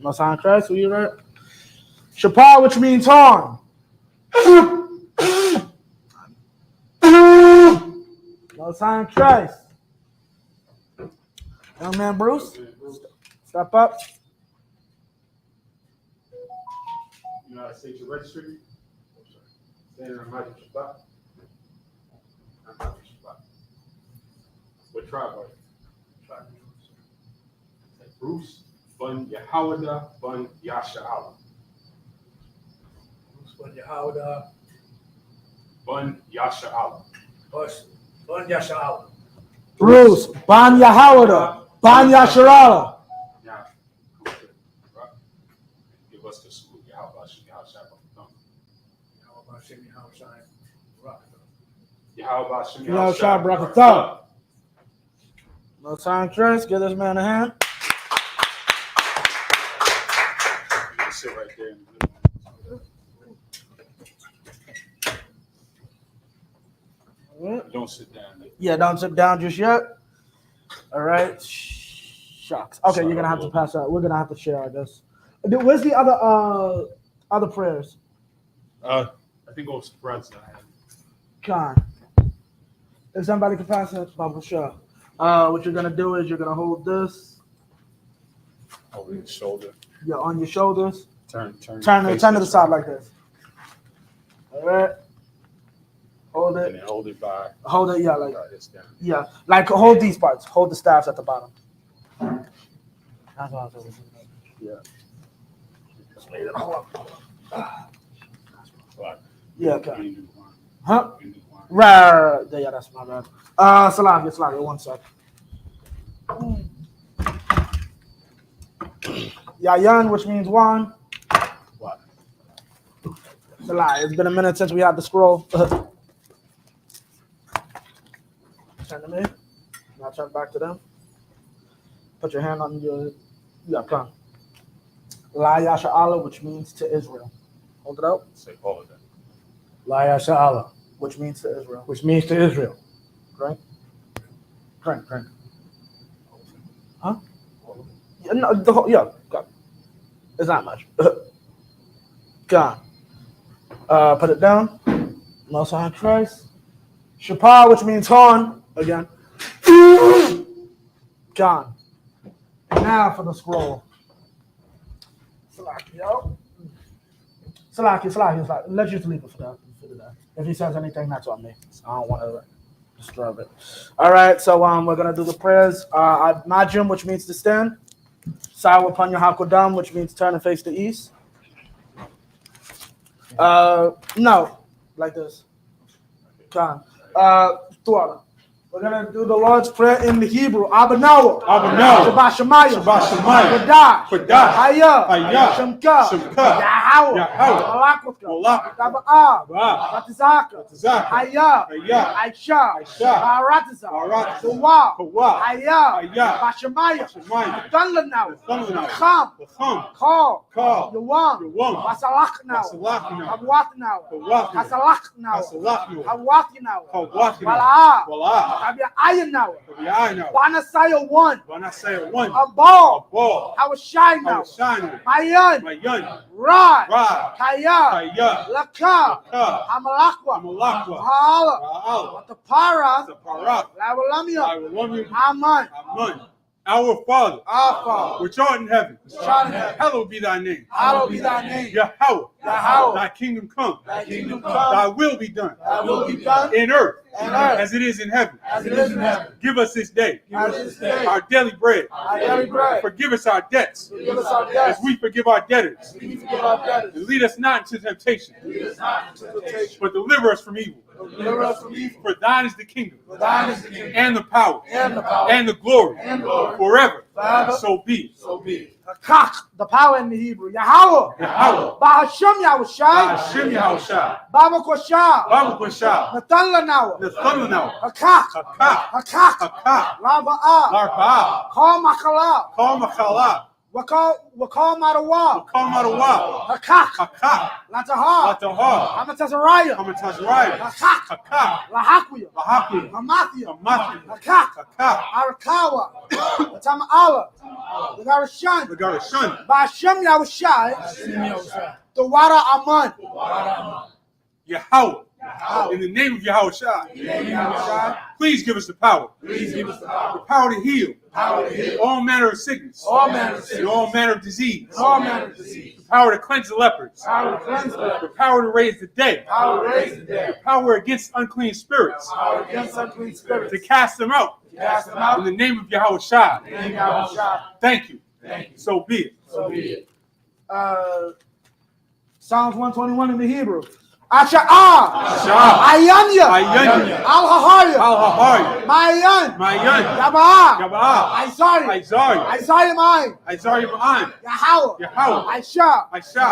Most High in Christ, will you right? Shapar, which means horn. Most High in Christ. Young man Bruce, step up. You know how to state your registry? Stand in a magic spot. What tribe are you? Bruce, Bun Yahawada, Bun Yasha'ala. Bruce Bun Yahawada. Bun Yasha'ala. Bun Yasha'ala. Bruce, Ban Yahawada, Ban Yasharala. Now, give us the salute. Yahawada, Yahawada, Yahawada, Yahawada, Most High in Christ, give this man a hand. You can sit right there. Don't sit down. Yeah, don't sit down just yet. All right. Shucks. Okay, you're gonna have to pass out. We're gonna have to share, I guess. Where's the other prayers? I think it was spreads that I had. Con. If somebody can pass it, Baba Shah. What you're gonna do is you're gonna hold this. Over your shoulder. Yeah, on your shoulders. Turn to the side like this. All right. Hold it. And then hold it by. Hold it, yeah, like this down. yeah, like hold these parts. Hold the staffs at the bottom. That's what I was doing. Yeah. Yeah, okay. Huh? Right. Yeah, that's my bad. Salakia, 1 sec. Yayan, which means one. What? Salakia, it's been a minute since we had the scroll. Turn to me. Now turn back to them. Put your hand on your come. La Yasha Allah, which means to Israel. Hold it out. Say all of that. La Yasha Allah, which means to Israel. which means to Israel. Drink. Huh? Yeah, no, the whole, yeah, go. It's not much. Gone. Put it down. Most High in Christ. Shapar, which means horn. Again. Gone. And now for the scroll. Salaki. Let's just leave it for that. If he says anything, that's on me. I don't want to disturb it. All right, so we're gonna do the prayers. Majum, which means to stand. Sawa Panya Hakodam, which means turn and face the east. No, like this. Tuala. We're gonna do the Lord's Prayer in the Hebrew. Abanawa. Shabbat Shemayim. Kodash. Haya. Shemka. Yahweh. Malakwaka. Taba'ah. Batizaka. Haya. Aisha. Baratiza. Kawa. Haya. Bashemayim. Dunlanawa. Cham. Call. Yawam. Basalachnawa. Habwatnawa. Hasalachnawa. Habwatnawa. Bala'ah. Ayan now. Banasaya one. A ball. I was shining now. Mayan. Rod. Kaya. Laka. Hamalakwa. Hala. Watapara. Lawalamia. Aman. Our Father, which art in heaven, hallowed be thy name. Yahweh, thy kingdom come. Thy will be done. In earth, as it is in heaven. Give us this day our daily bread. Forgive us our debts, as we forgive our debtors. And lead us not into temptation, but deliver us from evil. For thine is the kingdom, and the power, and the glory, forever. So be. Kach, the power in the Hebrew. Yahweh. Bahashem Yahushai. Baba Kwashah. Nathan Lanawa. Hakach. Laba'ah. Kal Machala. Wakal Madawa. Wakal Madawa. Hakak. Hakak. Latahar. Latahar. Hamatazariah. Hamatazariah. Hakak. Hakak. Lahakuya. Lahakuya. Hamathia. Hamathia. Hakak. Hakak. Arakawa. Latama Lagarashan. Lagarashan. Bashem Yahushai. The Wada Aman. Yahweh. In the name of Yahushua. Please give us the power. The power to heal. All manner of sickness. And all manner of disease. The power to cleanse the lepers. The power to raise the dead. The power against unclean spirits. To cast them out. In the name of Yahushua. Thank you. So be it. Psalms 121 in the Hebrew. Asha'ah. Ayanya. Al-Hahariya. Mayan. Yaba'ah. Isaiah Mine. Yahweh. Aisha.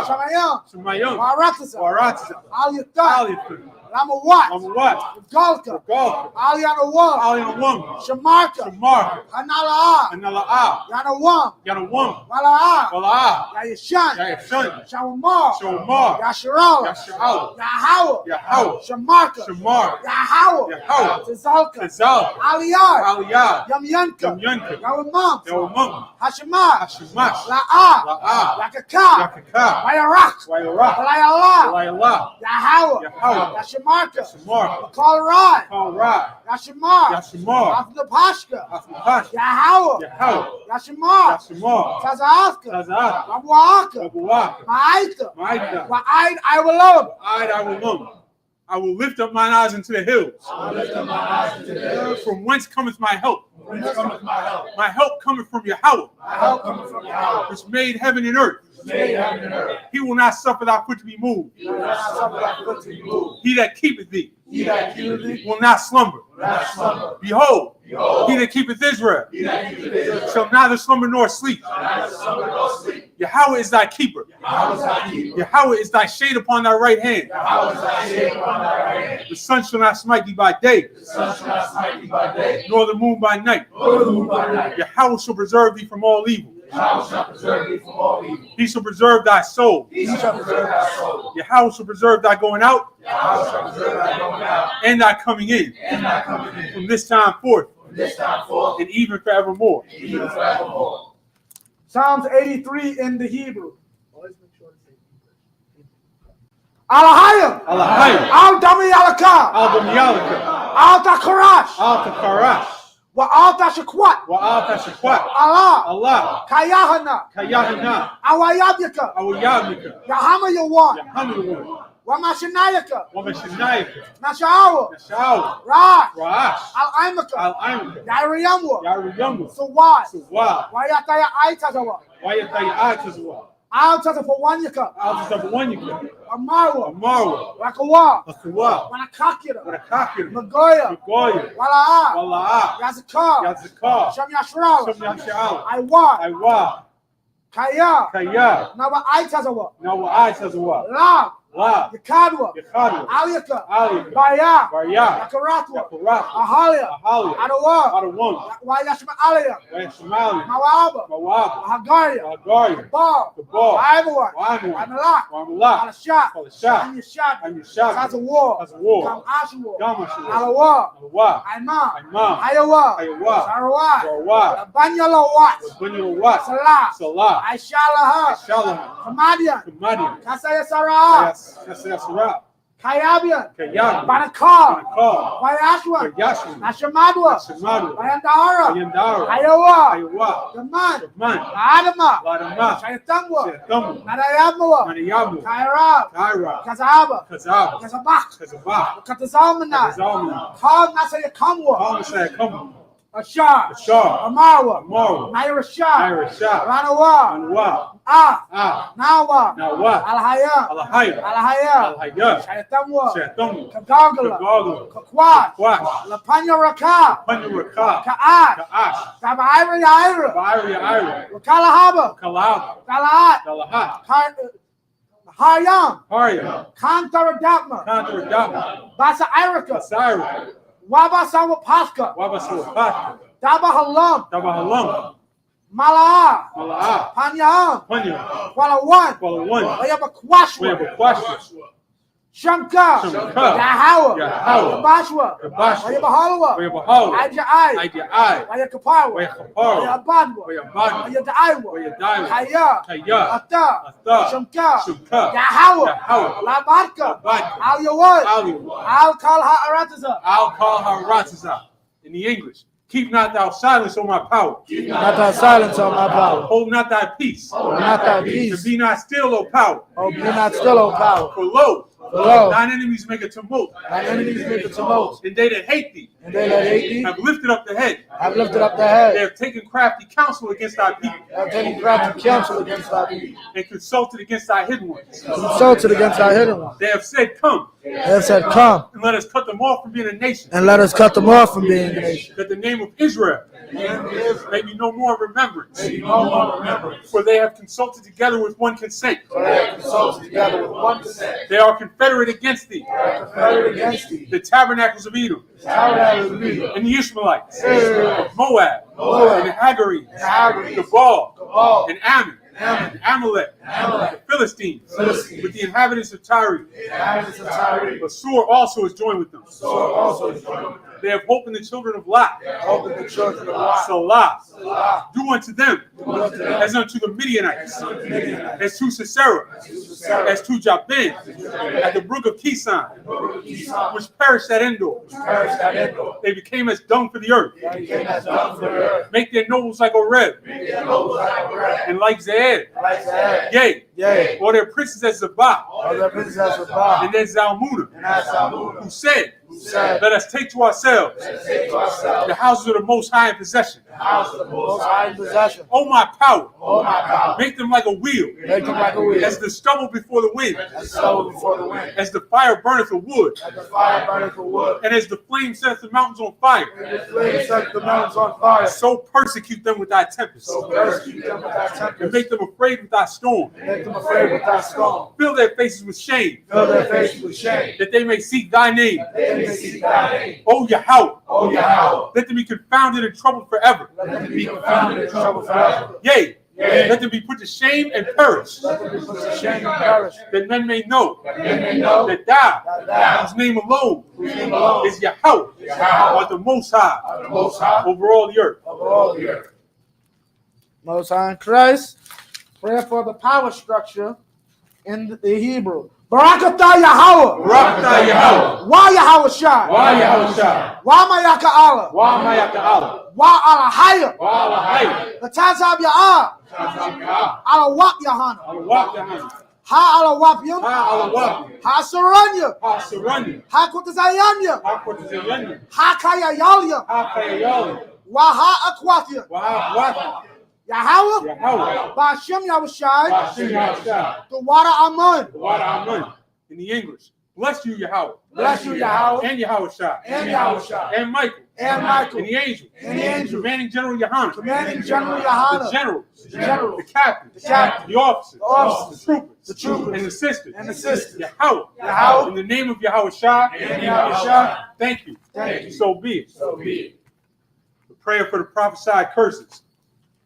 Shamayam. Waratasa. Al-Yattah. Lamawat. Galka. Alianawam. Shamarka. Hanala'ah. Yanawam. Wala'ah. Yayashan. Shawamar. Yasharala. Yahweh. Shamarka. Yahweh. Tazalka. Aliyah. Yamyanka. Yawamam. Hashemash. La'ah. Yakaka. Wayarak. Walayala. Yahweh. Yashamarka. Kalrai. Yashamar. After Pashka. Yahweh. Yashamar. Tazahka. Rabuaka. Ma'aita. Wa'aid I will love. I will lift up mine eyes into the hills. From whence cometh my help? My help cometh from Yahweh. Which made heaven and earth. He will not suffer thy foot to be moved. He that keepeth thee will not slumber. Behold, he that keepeth Israel shall neither slumber nor sleep. Yahweh is thy keeper. Yahweh is thy shade upon thy right hand. The sun shall not smite thee by day, nor the moon by night. Yahweh shall preserve thee from all evil. He shall preserve thy soul. Yahweh shall preserve thy going out and thy coming in from this time forth and even forevermore. Psalms 83 in the Hebrew. Alahayim. Al-Dami Yalaka. Al-Takarash. Wa'alta Shakwat. Allah. Kayahana. Awayabika. Yahama Yawan. Wamashinayaka. Nashawa. Rash. Al-Aimaka. Yariyamwa. So why? Wayataya Aitazawa. Alta for one yaka. Amarwa. Rakawa. Wanakakira. Magoya. Wala'a. Yazaka. Shamyashrala. Aiwa. Kaya. Nawa Aitazawa. Lab. Yakadwa. Aliyaka. Baya. Yakaratwa. Ahalia. Adawa. Wayashma Alia. Mawaba. Hagaria. Ball. Ivory. Amalak. Alashat. Tazawar. Kam Ashwa. Alawa. Aimam. Ayawa. Sarawat. Banyalawat. Salah. Aishalaha. Kamadian. Kasaya Sarah. Kayabian. Banakar. Wayashwa. Nashamadwa. Wayandara. Ayawa. Daman. Adama. Shayatangwa. Nadayamwa. Kairab. Kazaba. Kazabak. Katazalmana. Kal Nasayakamwa. Ashar. Amarwa. Naira Shah. Ranawa. Nawa. Alhaya. Shayatamwa. Kagagala. Kakwat. Lapanya Raka. Ka'at. Tabaira. Wakalahaba. Kalahat. Haryam. Kantaradapma. Basa Irika. Wabasawa Paska. Daba Halam. Mala'a. Mala'a. Panyahang. Panya. Walawan. Walawan. Wayabakwashwa. Wayabakwashwa. Shamka. Shamka. Yahawa. Yahawa. Yabashwa. Yabashwa. Wayabahalwa. Wayabahalwa. Aja'ai. Aja'ai. Wayakapawa. Wayakapawa. Wayabadwa. Wayabadwa. Wayadaiwa. Wayadaiwa. Kaya. Kaya. Ata. Ata. Shamka. Shamka. Yahawa. Yahawa. Labadka. Labadka. Al Yawad. Al-Yawad. Al Kalha Arataza. I'll call her Rataza. In the English. Keep not thou silence, O my power. Not thy silence, O my power. Hold not thy peace. Not thy And peace. be not still, O power. Oh, be not still, O power. For lo, Lo, thine enemies make a tumult. thine enemies make a tumult. And they that hate thee And they that hate thee have lifted up the head. have lifted up the They head. have taken crafty counsel against thy people. They have taken crafty counsel against thy people. And consulted against thy hidden ones. Consulted against thy hidden ones. They have said, come, They have said, come, and let us cut them off from being a nation. and let us cut them off from being a nation. That the name of Israel may be no more in remembrance. For they have consulted together with one consent. Consulted together with one consent. They are confederate against thee. Confederate against thee. The tabernacles of Edom, Tabernacle of Judah. and the Ishmaelites, of Moab, and the Hagarenes, the Baal, and Ammon, and Amalek, the Philistines, with the inhabitants of Tyre. Inhabitants of Tyre. Assur also is joined with them. Also is joined. They have hope in the children of Lot. Open the children of Lot. Salah. Do unto them as unto the Midianites, as to Sisera, as to Jabin, at the brook of Kison, which perished at Endor. They became as dung for the earth. Make their nobles like Oreb, and like Zeed. Yea, or their princes as Zabah, and as Zalmunna, who said, let us take to ourselves the houses of the Most High in possession. O my power, make them like a wheel, as the stubble before the wind, as the fire burneth the wood, and as the flame sets the mountains on fire. So persecute them with thy tempest, and make them afraid with thy storm. Fill their faces with shame, that they may seek thy name. O Yahweh, let them be confounded and troubled forever. Yea, let them be put to shame and perish, that men may know that thou, whose name alone is Yahweh, art the Most High over all the earth. Most High in Christ. Prayer for the power structure in the Hebrew. Barakatah Yahweh. Barakatah Yahweh. Wa Yahweh Shai. Wa Yahweh Shai. Wa Mayaka Allah. Wa Mayaka Allah. Wa Alahaya. Wa Alahaya. The Tazab Ya'ah. Alawap Yahana. Alawap Yahana. Ha Alawap Yum. Ha Alawap. Ha Saranya. Ha Saranya. Ha Kutazayanya. Ha Kutazayanya. Ha Kayayalya. Ha Kayayalya. Wa Ha Akwathya. Wa Ha Akwathya. Yahweh. Yahweh. Ba'ashem Yahushai. Ba'ashem Yahushai. The water Amun. The water Amun. In the English. Bless you, Yahweh. Bless you, Yahweh. And Yahweh Shai. And Yahweh Shai. And Michael. And Michael. And the angel. And the angel. Commanding General Yohana. Commanding General Yohana. The generals. The generals. The captains. The captains. The officers. The officers. The troopers. The troopers. And the sisters. And the sisters. Yahweh. Yahweh. In the name of Yahweh Shai. And Yahweh Shai. Thank you. Thank you. So be it. So be it. The prayer for the prophesied curses.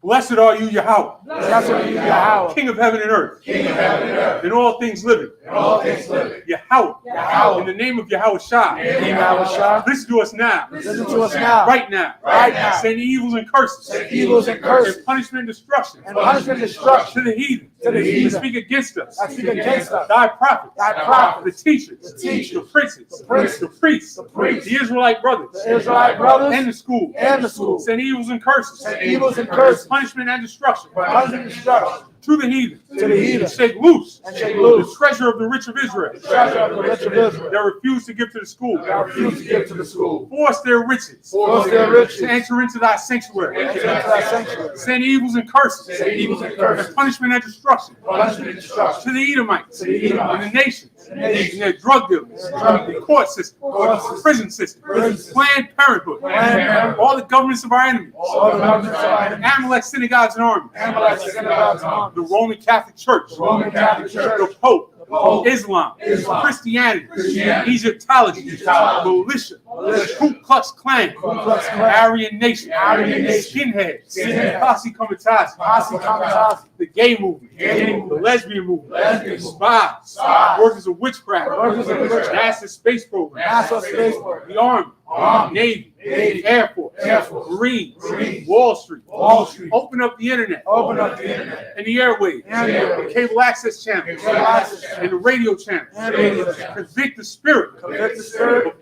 Blessed are you, Yahweh. Blessed are you, Yahweh. King of heaven and earth. King of heaven and earth. And all things living. And all things living. Yahweh. Yahweh. In the name of Yahweh Shai. In the name of Yahweh Shai. Listen to us now. Listen to us now. Right now. Right now. Saying evils and curses. Saying evils and curses. And punishment and destruction. And punishment and destruction. To the heathen. To the heathen. That speak against us. That speak against us. Thy prophets. Thy prophets. The teachers. The teachers. The princes. The princes. The priests. The priests. The Israelite brothers. The Israelite brothers. And the school. And the school. Saying evils and curses. Saying evils and curses. Punishment and destruction. Punishment and destruction. To the heathen. To the heathen. And shake loose. And shake loose. The treasure of the rich of Israel. The treasure of the rich of Israel. That refuse to give to the school. That refuse to give to the school. Force their riches. Force their riches. To enter into thy sanctuary. Enter into thy sanctuary. Send evils and curses. Send evils and curses. And punishment and destruction. Punishment and destruction. To the Edomites. To the Edomites. And the nations. And the nations. And their drug dealers. The court system. Prison system. Planned Parenthood. All the governments of our enemies. All the governments of our enemies. Amalek synagogues and armies. Amalek synagogues and armies. The Roman Catholic Church. The Roman Catholic Church. The Pope. Pope. Islam. Islam. Christianity. Christianity. Egyptology. Egyptology. Militia. Ku Klux Klan, Aryan Nation, Skinheads, Posse Comitatus, the gay movement, the lesbian movement, spies, workers of witchcraft, NASA space program, the Army, Navy, Air Force, Marines, Wall Street. Open up the internet, and the airwaves, the cable access channels, and the radio channels. Convict the spirit of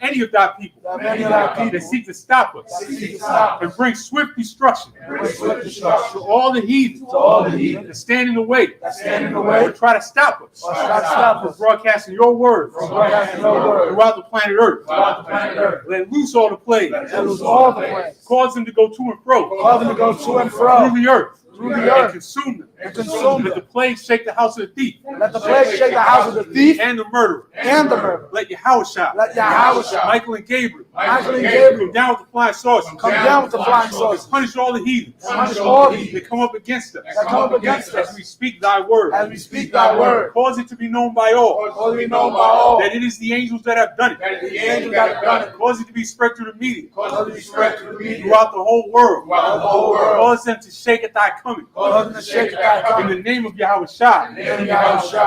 any of thy people that seek to stop us and bring swift destruction to all the heathens that stand in the way or try to stop us from broadcasting your word throughout the planet Earth. Let loose all the plagues. Cause them to go to and fro through the earth. And consume them. Let the plague shake the house of the thief. Let the plague shake the house of the thief and the murderer. Let Yahweh, Michael and Gabriel, come down with the flying saucers. Punish all the heathens. That come up against us. As we speak thy word. Cause it to be known by all. That it is the angels that have done it. Cause it to be spread through the media. Throughout the whole world. Cause them to shake at thy coming. In the name of Yahweh Shai.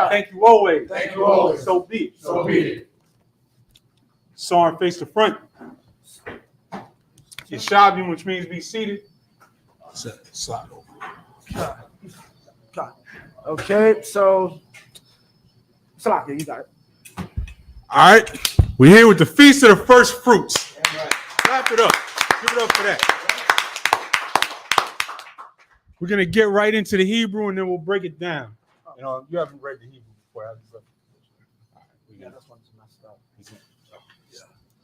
Thank you always. So be it. Sarn face to front. Yeshabim, which means be seated. Slide over. Okay, so Salaki, you got it. All right. We're here with the Feast of the First Fruits. Clap it up. Give it up for that. We're going to get right into the Hebrew, and then we'll break it down. You know, you haven't read the Hebrew before, have you? Yeah, this one's messed up.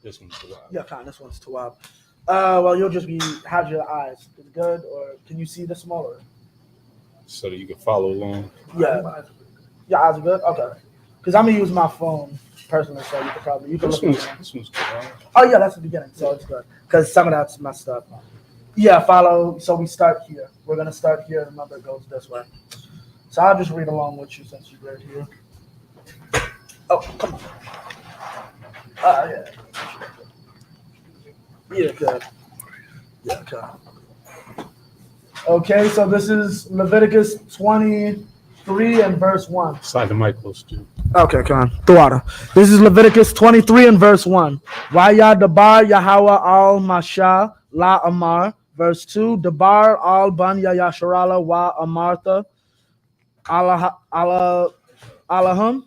This one's too wild. Yeah, this one's too wild. Well, you'll just be, how's your eyes? Is it good, or can you see this smaller? So that you can follow along. Yeah. Your eyes are good? Okay. Because I'm going to use my phone personally, so you can look at it. This one's good, right? Oh, yeah, that's the beginning, so it's good. Because some of that's messed up. Yeah, follow. So we start here. We're going to start here. Remember, it goes this way. So I'll just read along with you since you read here. Oh, come on. Yeah. Yeah, good. Yeah, good. Okay, so this is Leviticus 23 and verse 1. Slide the mic close to you. Okay, come on. The water. This is Leviticus 23 and verse 1. Waya dabar Yahweh al Masha la Amar. Verse 2, Dabar al ban Yasharala wa Amartha Allahum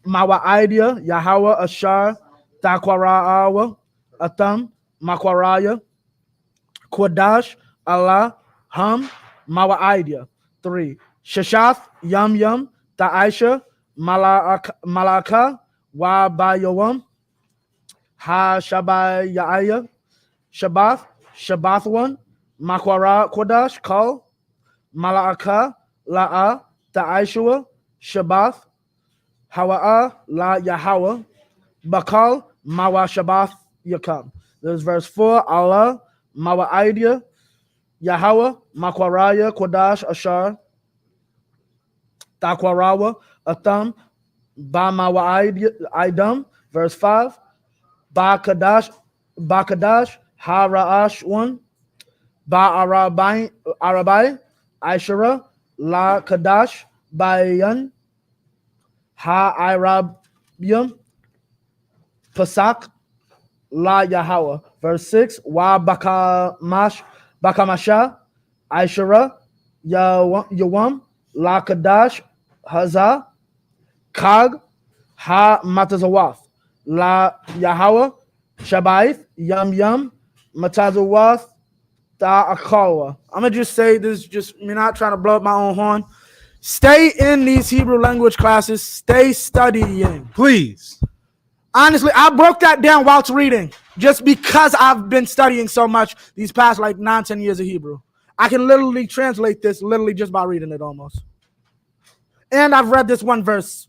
Mawa idea Yahweh Ashar Takwara Atam Makwaraya Kwadash Allah Hum Mawa idea. 3, Shashath Yum Yum Ta'aisha Malaka Wa Bayawam Ha Shabayaya Shabbath Shabbath one, Makwara Kodash, Kal, Mala'aka, La'a, Ta'aishua, Shabbath, Hawa'a, La Yahweh, Bakal, Mawa Shabbath Yakam. This is verse 4, Allah, Mawa Idea, Yahweh, Makwaraya, Kodash, Ashar, Takwarawa, Atam, Ba Mawa Idam. Verse 5, Bakadash, Hara'ash one, Arabai, Aishara, La Kadash, Bayan, Ha'irabyam, Pasak, La Yahweh. Verse 6, Wa Bakamasha, Aishara, Yawam, La Kadash, Hazah, Kag, Ha Matazawath, La Yahweh, Shabaith, Yum, Matazawath, Ta'akalwa. I'm going to just say this, just me not trying to blow up my own horn. Stay in these Hebrew language classes. Stay studying. Please. Honestly, I broke that down whilst reading just because I've been studying so much these past 9-10 years of Hebrew. I can literally translate this just by reading it almost. And I've read this one verse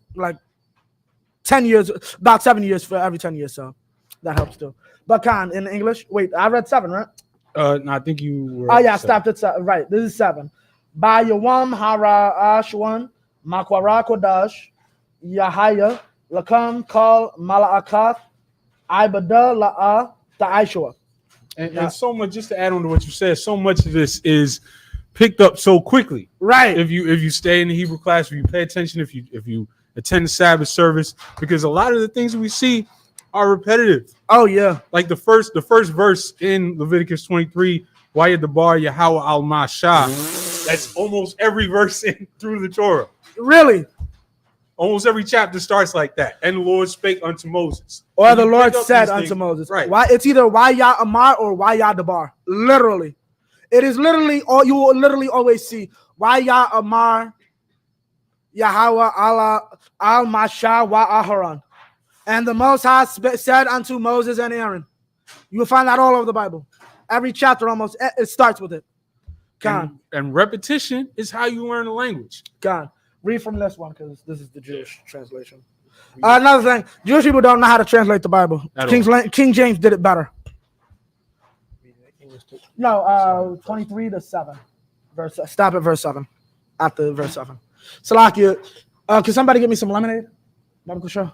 10 years, about 7 years for every 10 years, so that helps too. But Khan, in English, wait, I read 7, right? No, I think you were. Oh, yeah, I stopped at 7. Right, this is 7. Ba Yawam Hara Ashwan, Makwara Kodash, Yahaya, Lakam Kal Mala'akath, Ibada la'a ta'aishua. And so much, just to add on to what you said, so much of this is picked up so quickly. Right. If you stay in the Hebrew class, if you pay attention, if you attend the Sabbath service, because a lot of the things that we see are repetitive. Oh yeah. Like the first verse in Leviticus 23, Wayad Dabar Yahweh al Mashah. That's almost every verse in through the Torah. Really? Almost every chapter starts like that. And the Lord spake unto Moses. Or And the you Lord pick up said these unto things. Moses. Right. Why? It's either Waya Amar or Waya Dabar. Literally. It is literally all you will literally always see. Waya Amar Yahweh Allah al Masha wa Aharon. And the Most High said unto Moses and Aaron. You will find that all over the Bible. Every chapter almost it starts with it. And repetition is how you learn the language. God. Read from this one because this is the Jewish translation. Another thing, Jewish people don't know how to translate the Bible. King James did it better. No, 23 to 7. Stop at verse 7. After verse 7. Salakia, can somebody get me some lemonade? Bible show.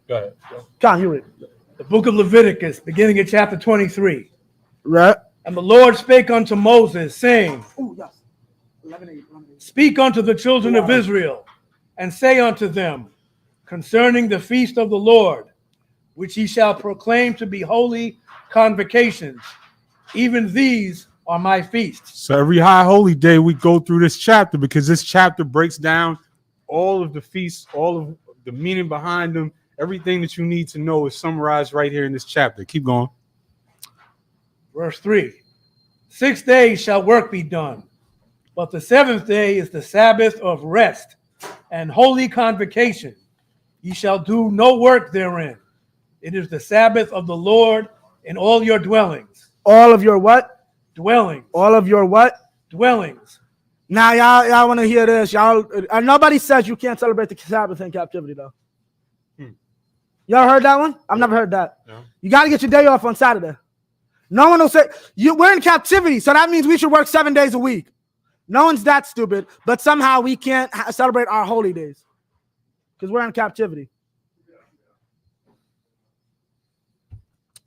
Go ahead. Con, you read. The book of Leviticus, beginning at chapter 23. Right. And the Lord spake unto Moses, saying, Oh, yes. Lemonade. Speak unto the children of Israel, and say unto them, concerning the feast of the Lord, which ye shall proclaim to be holy convocations, even these are my feasts. So every high holy day we go through this chapter because this chapter breaks down all of the feasts, all of the meaning behind them. Everything that you need to know is summarized right here in this chapter. Keep going. Verse 3. 6 days shall work be done, but the seventh day is the Sabbath of rest and holy convocation. Ye shall do no work therein. It is the Sabbath of the Lord in all your dwellings. All of your what? Dwellings. All of your what? Dwellings. Now, y'all want to hear this. Y'all, nobody says you can't celebrate the Sabbath in captivity, though. Y'all heard that one? I've never heard that. No. You got to get your day off on Saturday. No one will say, we're in captivity, so that means we should work 7 days a week. No one's that stupid, but somehow we can't celebrate our holy days because we're in captivity.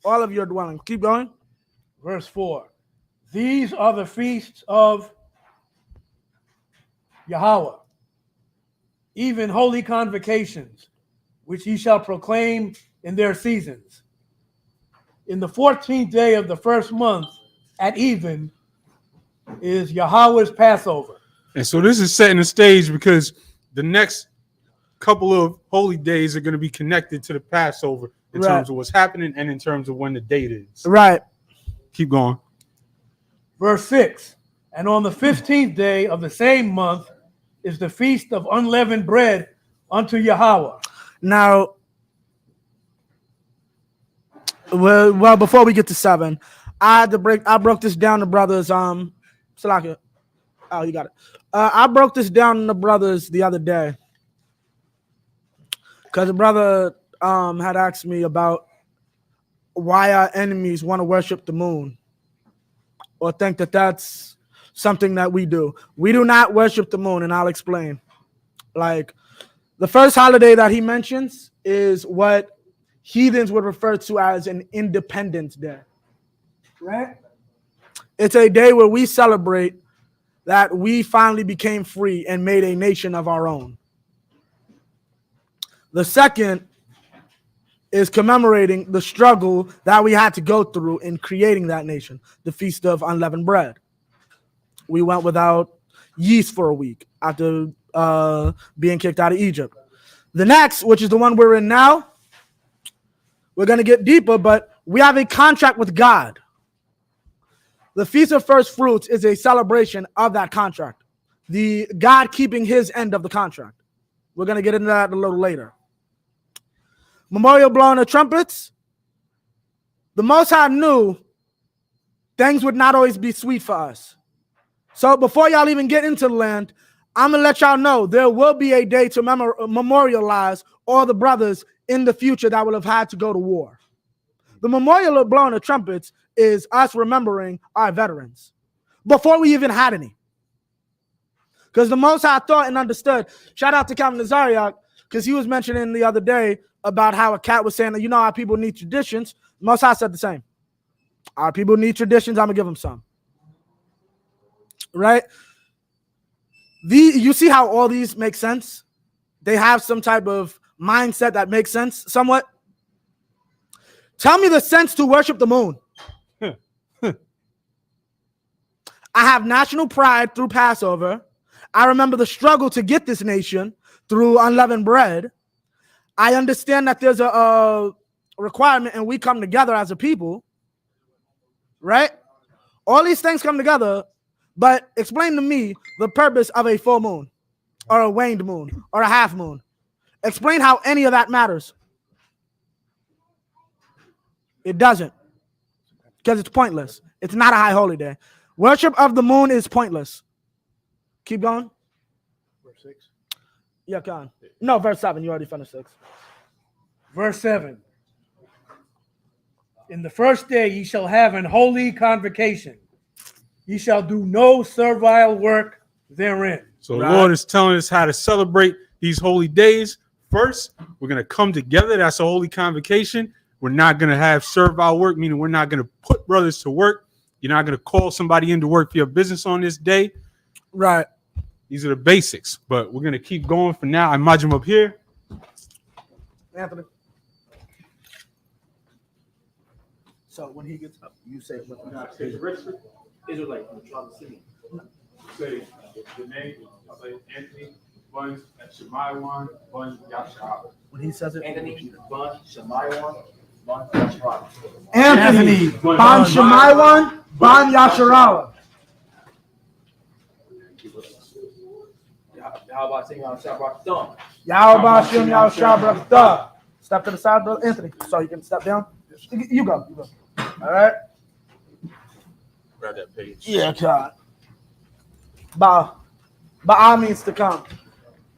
All of your dwellings. Keep going. Verse 4. These are the feasts of Yahweh, even holy convocations, which ye shall proclaim in their seasons. In the 14th day of the first month at even is Yahweh's Passover. And so this is setting the stage because the next couple of holy days are going to be connected to the Passover in terms of what's happening and in terms of when the date is. Right. Keep going. Verse 6. And on the 15th day of the same month is the feast of unleavened bread unto Yahweh. Now, well, before we get to 7, I broke this down to brothers. Salakia. Oh, you got it. I broke this down to brothers the other day because a brother had asked me about why our enemies want to worship the moon or think that that's something that we do. We do not worship the moon, and I'll explain. Like, the first holiday that he mentions is what heathens would refer to as an Independence Day. Right? It's a day where we celebrate that we finally became free and made a nation of our own. The second is commemorating the struggle that we had to go through in creating that nation, the Feast of Unleavened Bread. We went without yeast for a week after being kicked out of Egypt. The next, which is the one we're in now, we're going to get deeper, but we have a contract with God. The Feast of Firstfruits is a celebration of that contract. The God keeping his end of the contract. We're going to get into that a little later. Memorial blowing of trumpets. The Most High knew things would not always be sweet for us. So before y'all even get into the land, I'm going to let y'all know there will be a day to memorialize all the brothers in the future that will have had to go to war. The memorial of blowing of trumpets is us remembering our veterans before we even had any. Because the Most High thought and understood. Shout out to Captain Nazariak, because he was mentioning the other day about how a cat was saying that, you know, our people need traditions. Most High said the same. Our people need traditions. I'm going to give them some. Right? You see how all these make sense? They have some type of mindset that makes sense somewhat. Tell me the sense to worship the moon. I have national pride through Passover. I remember the struggle to get this nation through unleavened bread. I understand that there's a requirement and we come together as a people, right? All these things come together, but explain to me the purpose of a full moon or a waned moon or a half moon. Explain how any of that matters. It doesn't, because it's pointless. It's not a high holy day. Worship of the moon is pointless. Keep going. Verse 6. Yeah, go on. No, verse 7. You already finished 6. Verse 7. In the first day ye shall have an holy convocation. Ye shall do no servile work therein. So the Lord is telling us how to celebrate these holy days. First, we're going to come together. That's a holy convocation. We're not going to have servile work, meaning we're not going to put brothers to work. You're not going to call somebody in to work for your business on this day. Right. These are the basics, but we're going to keep going for now. I imagine up here. Anthony. So when he gets up, you say it with him. Israelite from the tribe of Simeon. Say the name. I'll say Anthony, Bun, Shemaiwan, Bun, Yashar. When he says it, Anthony, Bun, Shemaiwan, Bun, Yashar. Anthony, Ban Shemaiwan, Ban Yasharawa. How about singing on Shabbat Thumb? Yahweh Shem Yahweh. Step to the side, brother Anthony, so you can step down. You go. All right. Grab that page. Yeah, God. Ba'a means to come.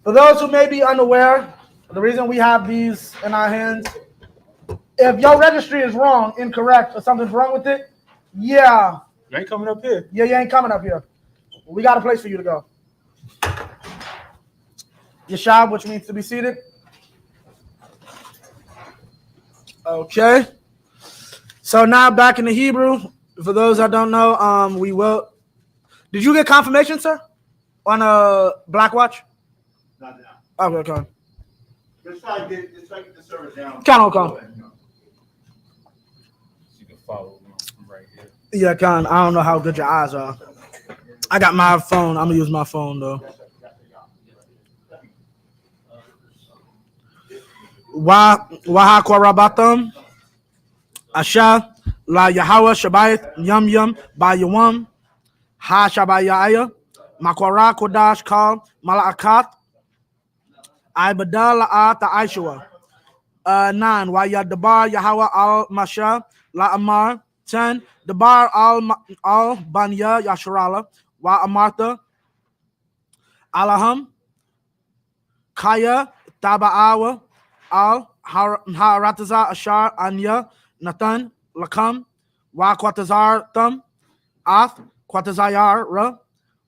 For those who may be unaware, the reason we have these in our hands, if your registry is wrong, incorrect, or something's wrong with it, yeah. You ain't coming up here. Yeah, you ain't coming up here. We got a place for you to go. Yashab, which means to be seated. Okay. So now back in the Hebrew. For those that don't know, we will. Did you get confirmation, sir, on a Black Watch? Not now. Okay. Just try to get the server down. Count on. You can follow from right here. Yeah, Con. I don't know how good your eyes are. I got my phone. I'm gonna use my phone though. Waha Kwarabatam Asha La Yahweh Shabbat Yum Ba Yawam Ha Shabayaya Makwara Kodash Kal Malaakat Ibadal At Aishua 9 Waya Dabar Yahweh Al Masha La Amar 10 Dabar Al Banya Yasharala Wa Amartha Alaham Kaya Tabaawa Al Harataza Ashar Anya Nathan Lakam Wa Quatazar Thum Ath Quatazayar Ra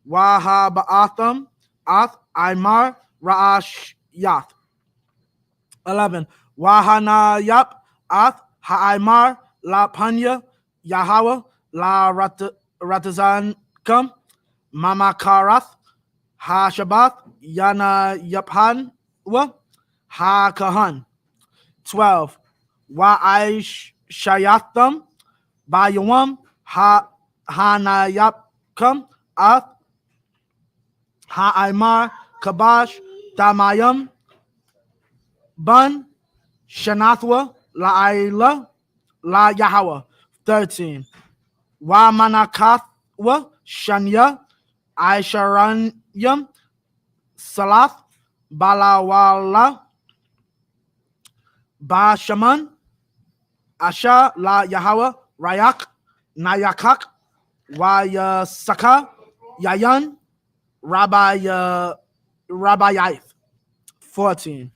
Wa Habaatham Ath Aymar Ra'ash Yath 11 Wahana Yap Ath Ha'aymar La Panya Yahweh La Ratazan Kam Mama Karath Ha Shabbath Yana Yaphan Wa Ha Kahan 12 Wa Aish Shayatham Ba Yawam Ha Hanayapkam Ath Ha Aymar Kabash Tamayam Bun Shanathwa La Aila La Yahweh 13 Wa Manakathwa Shanya Aisharanyam Salath Balawala Ba Shaman Asha La Yahweh Rayak Nayakak Wayasaka Yayan Rabbi 14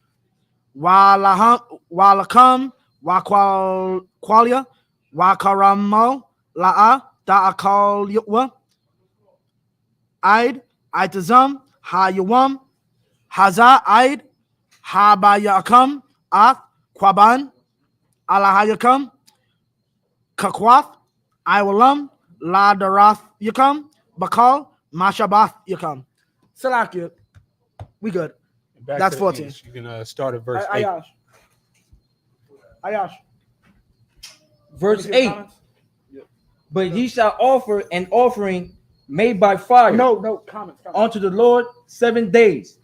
Walakam Wakwalia Wakaramo La'a Da'akal Aid Aitazam Ha Yawam Haza Aid Habayakam Ath Kwaban, Alahayakam, Kakwath, Iwalam, La Darath Yakam, Bakal, Mashabath Yakam. Salakia. We good. Back That's to the 14. English. You can start at verse 8. Ayash. Verse Any 8. comments? But ye shall offer an offering made by fire No, comments. unto the Lord 7 days.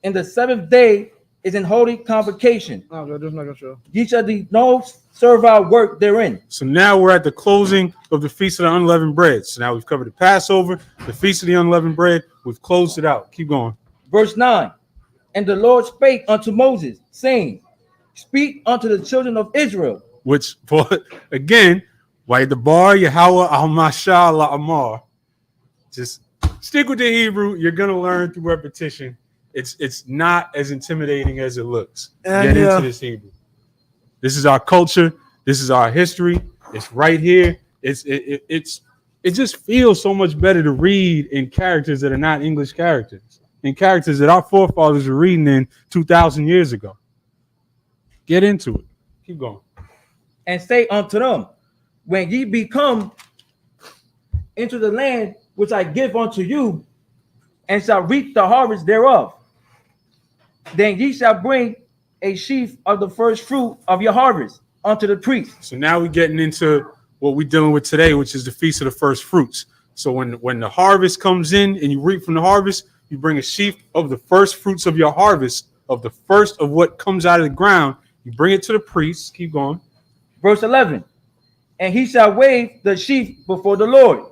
And the 7th day is in holy convocation. Okay, just making sure. Ye shall do no servile work therein. So now we're at the closing of the Feast of the Unleavened Bread. So now we've covered the Passover, the Feast of the Unleavened Bread. We've closed it out. Keep going. Verse 9. And the Lord spake unto Moses, saying, Speak unto the children of Israel. Which, for again, why the bar Yahweh al Mashallah Amar. Just stick with the Hebrew. You're gonna learn through repetition. It's not as intimidating as it looks. Get into this Hebrew. This is our culture. This is our history. It's right here. It just feels so much better to read in characters that are not English characters, in characters that our forefathers were reading in 2,000 years ago. Get into it. Keep going. And say unto them, When ye be come into the land which I give unto you, and shall reap the harvest thereof, then ye shall bring a sheaf of the first fruit of your harvest unto the priest. So now we're getting into what we're dealing with today, which is the Feast of the First Fruits. So when the harvest comes in and you reap from the harvest, you bring a sheaf of the first fruits of your harvest, of the first of what comes out of the ground. You bring it to the priest. Keep going. Verse 11. And he shall wave the sheaf before the Lord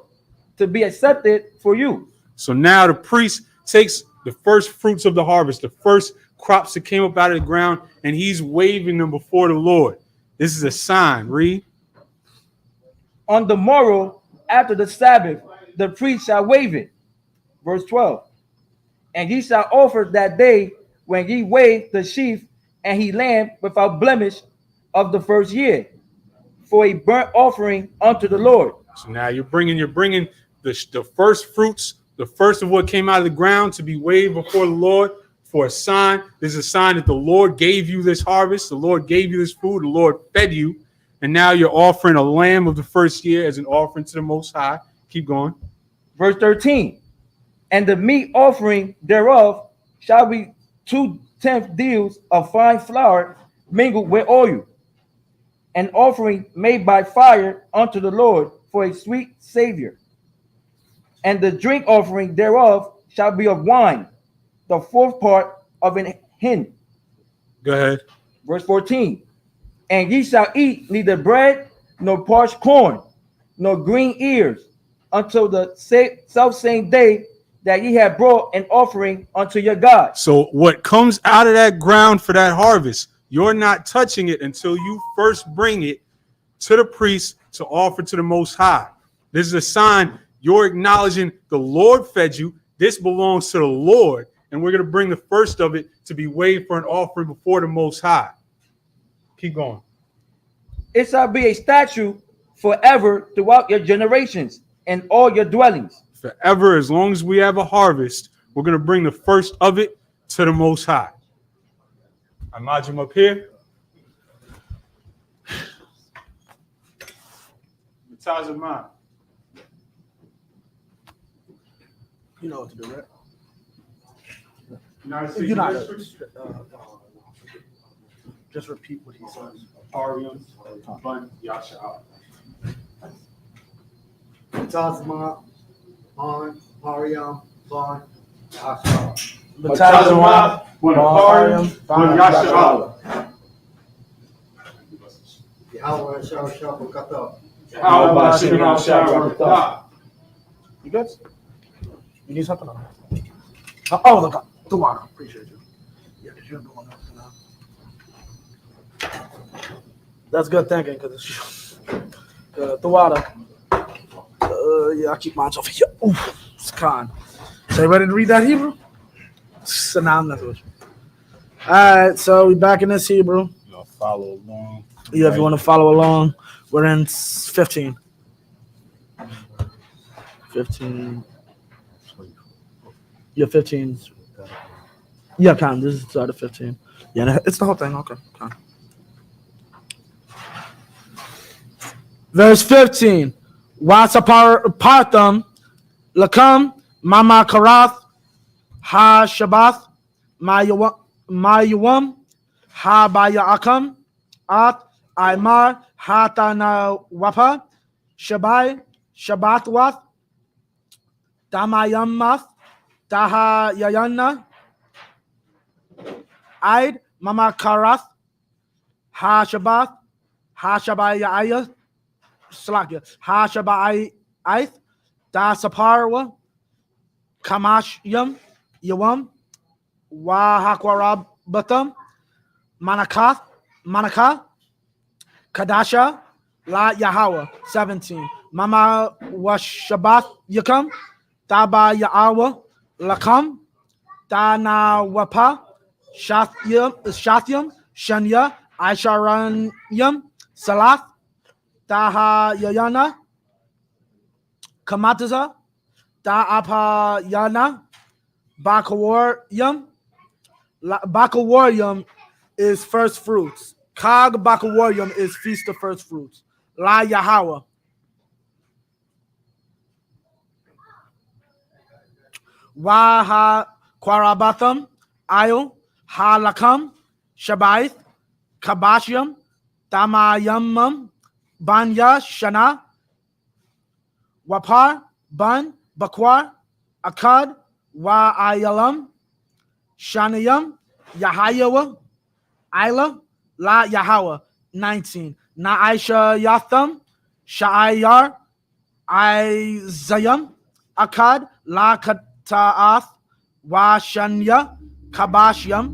to be accepted for you. So now the priest takes the first fruits of the harvest, the first crops that came up out of the ground, and he's waving them before the Lord. This is a sign. Read. On the morrow after the Sabbath, the priest shall wave it. Verse 12. And ye shall offer that day when ye wave the sheaf and he lamb without blemish of the first year, for a burnt offering unto the Lord. So now you're bringing the first fruits, the first of what came out of the ground, to be waved before the Lord for a sign. This is a sign that the Lord gave you this harvest. The Lord gave you this food. The Lord fed you. And now you're offering a lamb of the first year as an offering to the Most High. Keep going. Verse 13. And the meat offering thereof shall be 2/10 deals of fine flour mingled with oil, an offering made by fire unto the Lord for a sweet savior. And the drink offering thereof shall be of wine, the fourth part of an hin. Go ahead. Verse 14. And ye shall eat neither bread, nor parched corn, nor green ears, until the self-same day that ye have brought an offering unto your God. So what comes out of that ground for that harvest, you're not touching it until you first bring it to the priest to offer to the Most High. This is a sign you're acknowledging the Lord fed you. This belongs to the Lord, and we're going to bring the first of it to be waved for an offering before the Most High. Keep going. It shall be a statute forever throughout your generations and all your dwellings. Forever, as long as we have a harvest, we're going to bring the first of it to the Most High. I mod him up here. Matazamah. You know what to do, right? United If States you're not, District. just repeat what he says. Parium, Bun, Yasha. Tazma, On, Mariam, Bon, Asha. Matazamah, Parium, Bun, Yasha. Yahweh Shah Shabbat. How about Shema Shah? You good? You need something? Oh, look, the water. Appreciate you. Yeah, because you're doing that. That's good thinking, because it's the water. Yeah, I keep mine over here. Oof, it's con. So you ready to read that Hebrew? So now I'm messing with you. All right, so we back in this Hebrew. You'll follow along. Yeah, if you want to follow along, we're in 15. 15. Yeah, 15. Yeah, con. This is start of 15. Yeah, it's the whole thing. Okay, con. Verse 15. Wasapartham lakam mama karath ha shabath mayuam ha bayakam at aymar hatana wapa shabai shabatwath damayamath daha yayana aid mama karath ha shabath ha shabayayah Slakia, Hashabai Ith, Dasaparwa, Kamashim, Yawam, Wahakwarabatam, Manaka, Kadasha, La Yahawa, 17. Mama Washabath Yakam, Daba Yaawa, Lakam, Dana Wapa, Shatyam, Shanya, Aisharanyam, Salath, Daha Yayana, Kamataza, Da Apa Yana, Bakawaryam. Bakawaryam is first fruits. Kag Bakawaryam is feast of first fruits. La Yahweh. Waha Kwarabatham, Ayo, Halakam, Shabaith, Kabashyam, Damayamam, Banya Shana, Wapar, Ban, Bakwar, Akkad, Wa Ayalam, Shanayam, Yahayawa, Ila, La Yahawa, 19. Na'aisha Yatham, Sha'ayar, Izayam, Akkad, La Kata'ath, Wa Shanya, Kabashyam,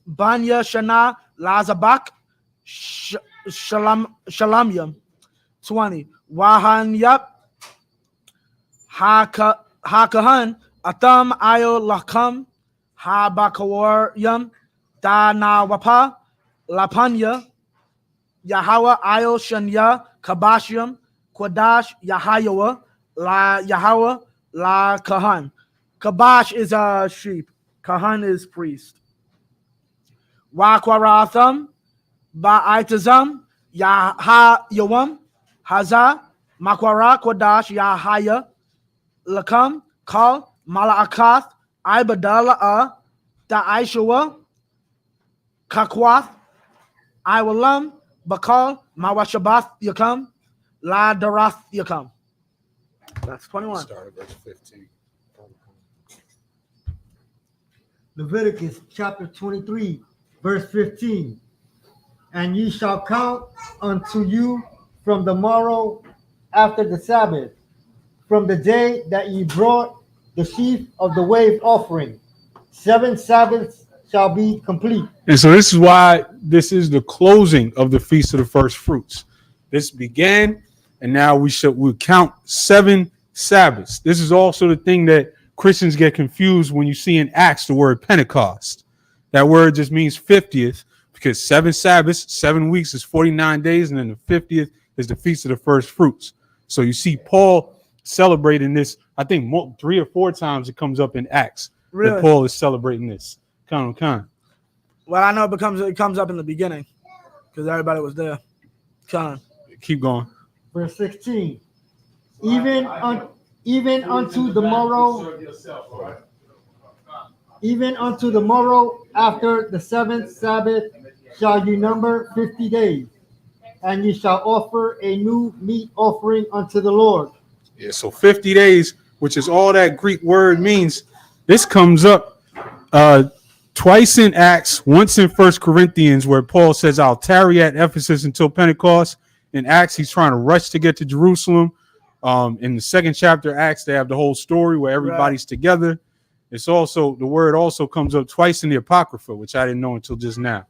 Banya Shana, Lazabak, Shalamyam, 20. Wahanyap, Hakahan, Atham Ayo Lakam, Habakawaryam, Dana Wapa, Lapanya, Yahweh Ayo Shanya, Kabashyam, Kwadash, Yahayawa, La Yahweh, La Kahan. Kabash is a sheep, Kahan is priest. Wakwaratham, Ba'itazam, Yahayawam, Haza, Makwara, Kodash, Yahaya, Lakam, Kal, Malakath, Ibadala, Da'aishawa, Kakwath, Iwalam, Bakal, Mawashabath Yakam, La Darath Yakam. That's 21. Start at verse 15. Leviticus chapter 23, verse 15. And ye shall count unto you from the morrow after the Sabbath, from the day that ye brought the sheaf of the wave offering. 7 Sabbaths shall be complete. And so this is why this is the closing of the Feast of the First Fruits. This began, and now we'll count 7 Sabbaths. This is also the thing that Christians get confused when you see in Acts the word Pentecost. That word just means 50th, because 7 Sabbaths, 7 weeks is 49 days, and then the 50th is the Feast of the First Fruits. So you see Paul celebrating this, I think 3 or 4 times it comes up in Acts. Really? That Paul is celebrating this. Kind. Well, I know it comes up in the beginning because everybody was there. Keep going. Verse 16. Even unto the morrow, even unto the morrow after the 7th Sabbath shall you number 50 days, and you shall offer a new meat offering unto the Lord. Yeah, so 50 days, which is all that Greek word means. This comes up twice in Acts, once in 1 Corinthians, where Paul says, I'll tarry at Ephesus until Pentecost. In Acts, he's trying to rush to get to Jerusalem. In the 2nd chapter of Acts, they have the whole story where everybody's together. It's also, the word also comes up twice in the Apocrypha, which I didn't know until just now.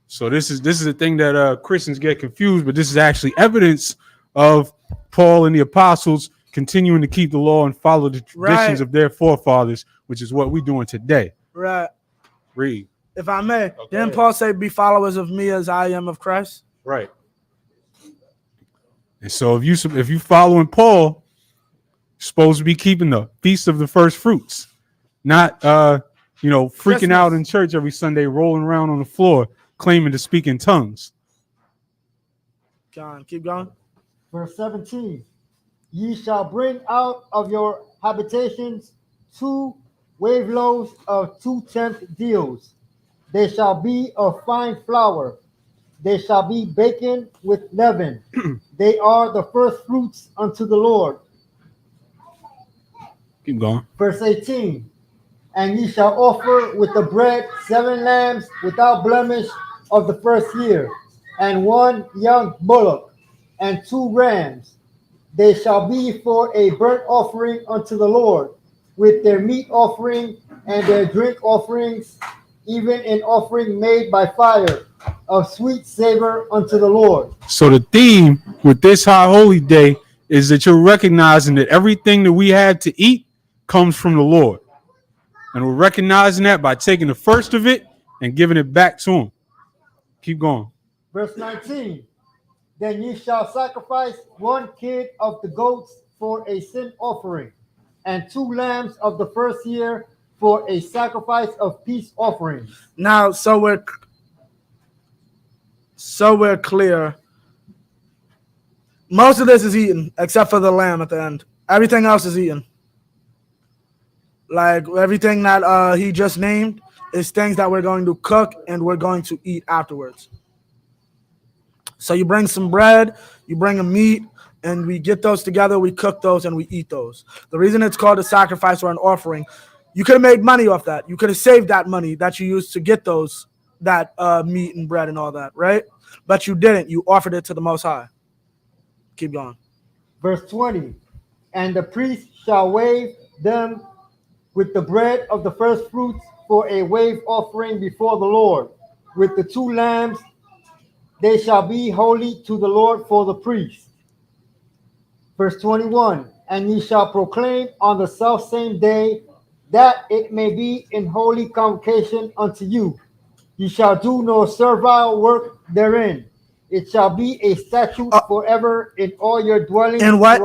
So this is the thing that Christians get confused, but this is actually evidence of Paul and the apostles continuing to keep the law and follow the traditions of their forefathers, which is what we're doing today. Right. Read. If I may, Okay. didn't Paul say, be followers of me as I am of Christ? Right. And so if you following Paul, you're supposed to be keeping the Feast of the First Fruits, not freaking Christmas. out in church every Sunday, rolling around on the floor, claiming to speak in tongues. Con, keep going. Verse 17. Ye shall bring out of your habitations 2 wave loaves of 2/10 deals. They shall be of fine flour. They shall be baken with leaven. They are the first fruits unto the Lord. Keep going. Verse 18. And ye shall offer with the bread 7 lambs without blemish of the first year, and 1 young bullock, and 2 rams. They shall be for a burnt offering unto the Lord, with their meat offering and their drink offerings, even an offering made by fire of sweet savor unto the Lord. So the theme with this high holy day is that you're recognizing that everything that we have to eat comes from the Lord. And we're recognizing that by taking the first of it and giving it back to him. Keep going. Verse 19. Then ye shall sacrifice 1 kid of the goats for a sin offering, and 2 lambs of the first year for a sacrifice of peace offerings. Now, so we're clear. Most of this is eaten, except for the lamb at the end. Everything else is eaten. Like everything that he just named is things that we're going to cook and we're going to eat afterwards. So you bring some bread, you bring a meat, and we get those together, we cook those, and we eat those. The reason it's called a sacrifice or an offering, you could have made money off that. You could have saved that money that you used to get that meat and bread and all that, right? But you didn't. You offered it to the Most High. Keep going. Verse 20. And the priest shall wave them with the bread of the first fruits for a wave offering before the Lord. With the 2 lambs, they shall be holy to the Lord for the priest. Verse 21. And ye shall proclaim on the selfsame day that it may be in holy convocation unto you. Ye shall do no servile work therein. It shall be a statute forever in all your dwellings. In what?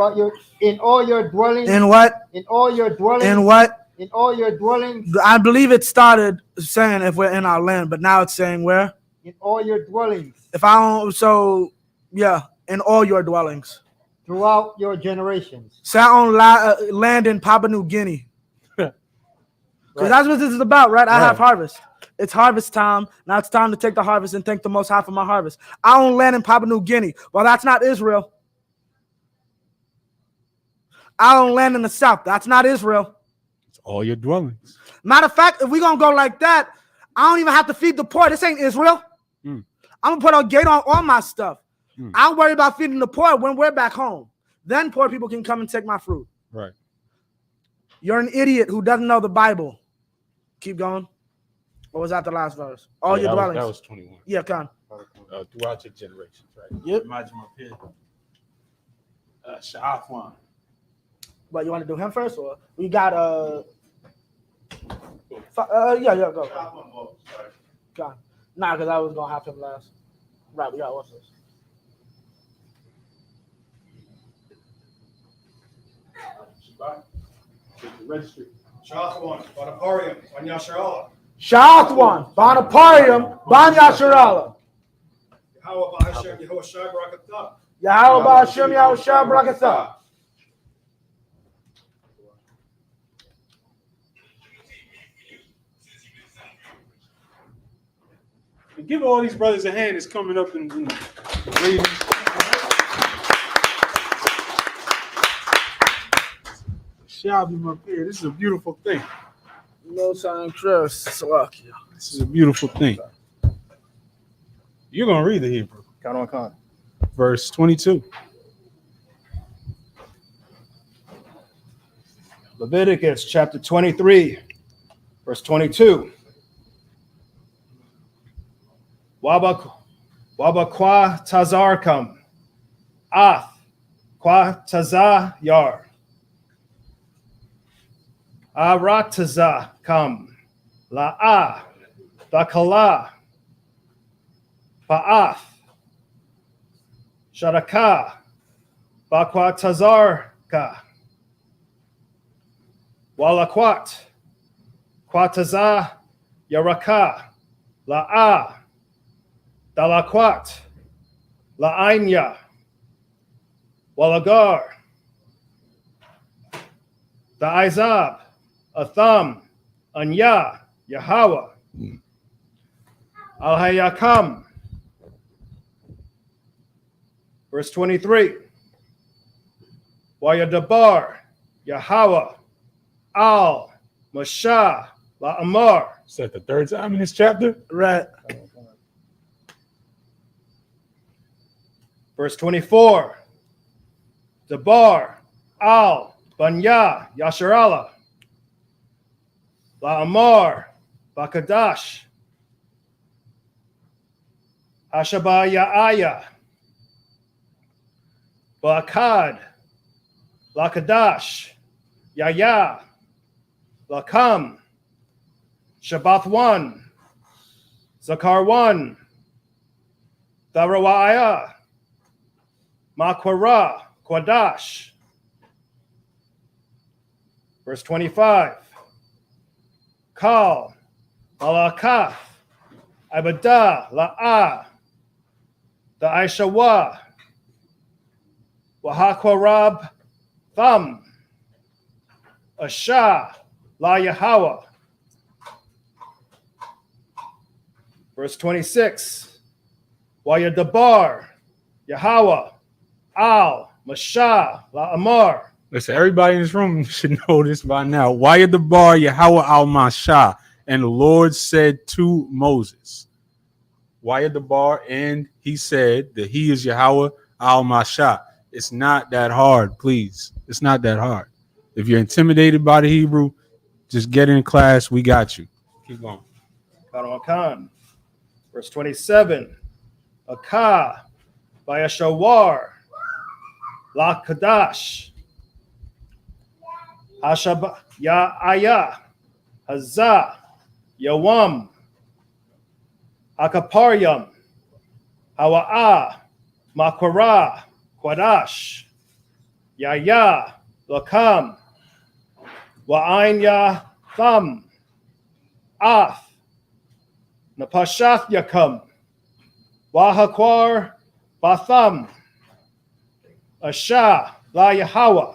In all your dwellings. In what? In all your dwellings. In what? In all your dwellings. I believe it started saying if we're in our land, but now it's saying where? In all your dwellings. If I don't, so yeah, in all your dwellings. Throughout your generations. So I own land in Papua New Guinea. Because that's what this is about, right? I have harvest. It's harvest time. Now it's time to take the harvest and thank the Most High for my harvest. I own land in Papua New Guinea. Well, that's not Israel. I own land in the south. That's not Israel. It's all your dwellings. Matter of fact, if we're going to go like that, I don't even have to feed the poor. This ain't Israel. I'm going to put a gate on all my stuff. I'll worry about feeding the poor when we're back home. Then poor people can come and take my fruit. Right. You're an idiot who doesn't know the Bible. Keep going. What was that the last verse? All your dwellings. That was 21. Yeah, Con. Throughout your generations, right? Yep. Imagine my pit. Sha'afwan. But you want to do him first, or we got yeah, go. Con. Nah, because I was gonna have him last. Right, we got what's this? Registry. Sha'afwan, Bonaparium, Banyasharala. Sha'afwan, Bonaparium, Banyasharala. Yahweh Ba'ashem, Yehoshua Shai Barakatah. Yahweh Ba'ashem, Yahushua Barakatah. Give all these brothers a hand. It's coming up and reading. Shall be my peer. This is a beautiful thing. No sign trust. Salakia. This is a beautiful thing. You're gonna read the Hebrew. Count on con. Verse 22. Leviticus chapter 23, verse 22. Waba kwa tazar kam. Ath kwa tazar yar. Arataza kam. La'a. Dakala. Ba'ath. Sharaka. Bakwa tazar ka. Walakwat. Kwataza. Yaraka. La'a. Dalakwat, La'anya, Walagar, Da'izab, Atham, Anya, Yahweh, Al-Hayakam. Verse 23. Wayadabar, Yahweh, Al, Mashah, La'amar. Is that the third time in this chapter? Right. Verse 24. Dabar, Al, Banya, Yasharala, La'amar, Bakadash, Hashabaya'aya, Ba'akad, Lakadash, Yaya, Lakam, Shabbath 1, Zakar 1, Tharawaya, Makwara, Kwadash. Verse 25. Kal, Malakaf, Abadah, La'ah, Da'aishawa, Wahakwarab, Tham, Ashah, La Yahweh. Verse 26. Wayadabar, Yahweh, Al, Mashah, La Amar. Listen, everybody in this room should know this by now. Why the bar Yahweh al Mashah? And the Lord said to Moses, Why the bar? And he said that he is Yahweh al Mashah. It's not that hard, please. It's not that hard. If you're intimidated by the Hebrew, just get in class. We got you. Keep going. Khan. Verse 27. Akah, Bayashawar, La Kadash, Hashab, Ya'aya, Hazah, Yawam, Akaparyam, Hawa'ah, Makwara, Kwadash, Yaya, Lakam, Wa'ain Ya Tham, Af, Napashath Yakam, Wahakwar Batham, Ashah La Yahweh.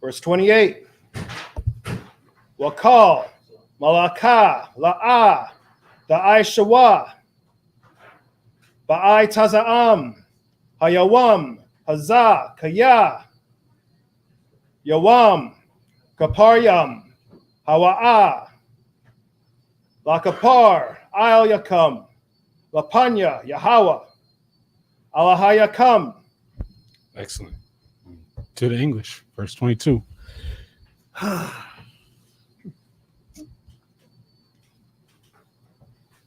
Verse 28. Wakal Malakah La'ah Da'ai Shawa Ba'ai Taza'am Hayawam Hazah Kaya Yawam Kaparyam Hawa'ah Lakapar Al Yakam Lapanya Yahweh Alahayakam. Excellent. To the English, verse 22.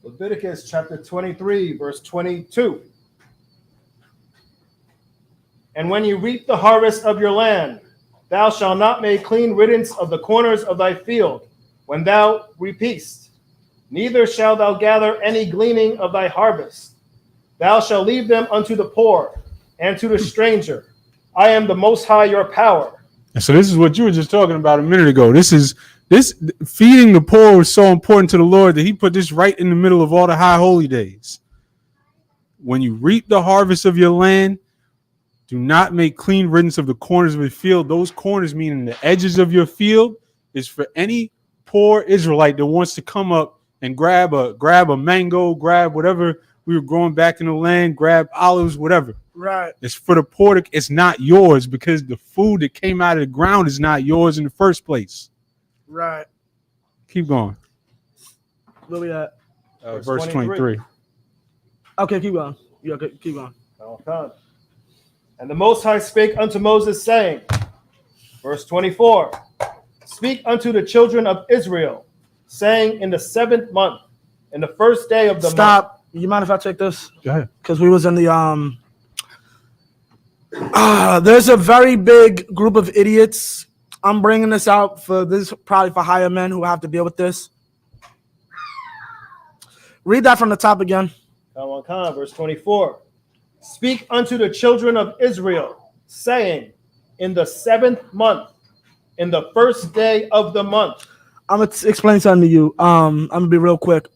Leviticus chapter 23, verse 22. And when you reap the harvest of your land, thou shalt not make clean riddance of the corners of thy field when thou reapest, neither shalt thou gather any gleaning of thy harvest. Thou shalt leave them unto the poor and to the stranger. I am the Most High, your power. And so this is what you were just talking about a minute ago. This feeding the poor was so important to the Lord that he put this right in the middle of all the high holy days. When you reap the harvest of your land, do not make clean riddance of the corners of the field. Those corners, meaning the edges of your field, is for any poor Israelite that wants to come up and grab a mango, grab whatever we were growing back in the land, grab olives, whatever. Right. It's for the poor. It's not yours because the food that came out of the ground is not yours in the first place. Right. Keep going. Where we at? Verse 23. Okay, keep going. Yeah, okay, keep going. And the Most High spake unto Moses, saying, verse 24, speak unto the children of Israel, saying, in the 7th month, in the 1st day of the month. Stop. You mind if I take this? Go ahead. Because we was in the there's a very big group of idiots. I'm bringing this out for this, probably for higher men who have to deal with this. Read that from the top again. Verse 24. Speak unto the children of Israel, saying, in the 7th month, in the 1st day of the month. I'm gonna explain something to you. I'm gonna be real quick.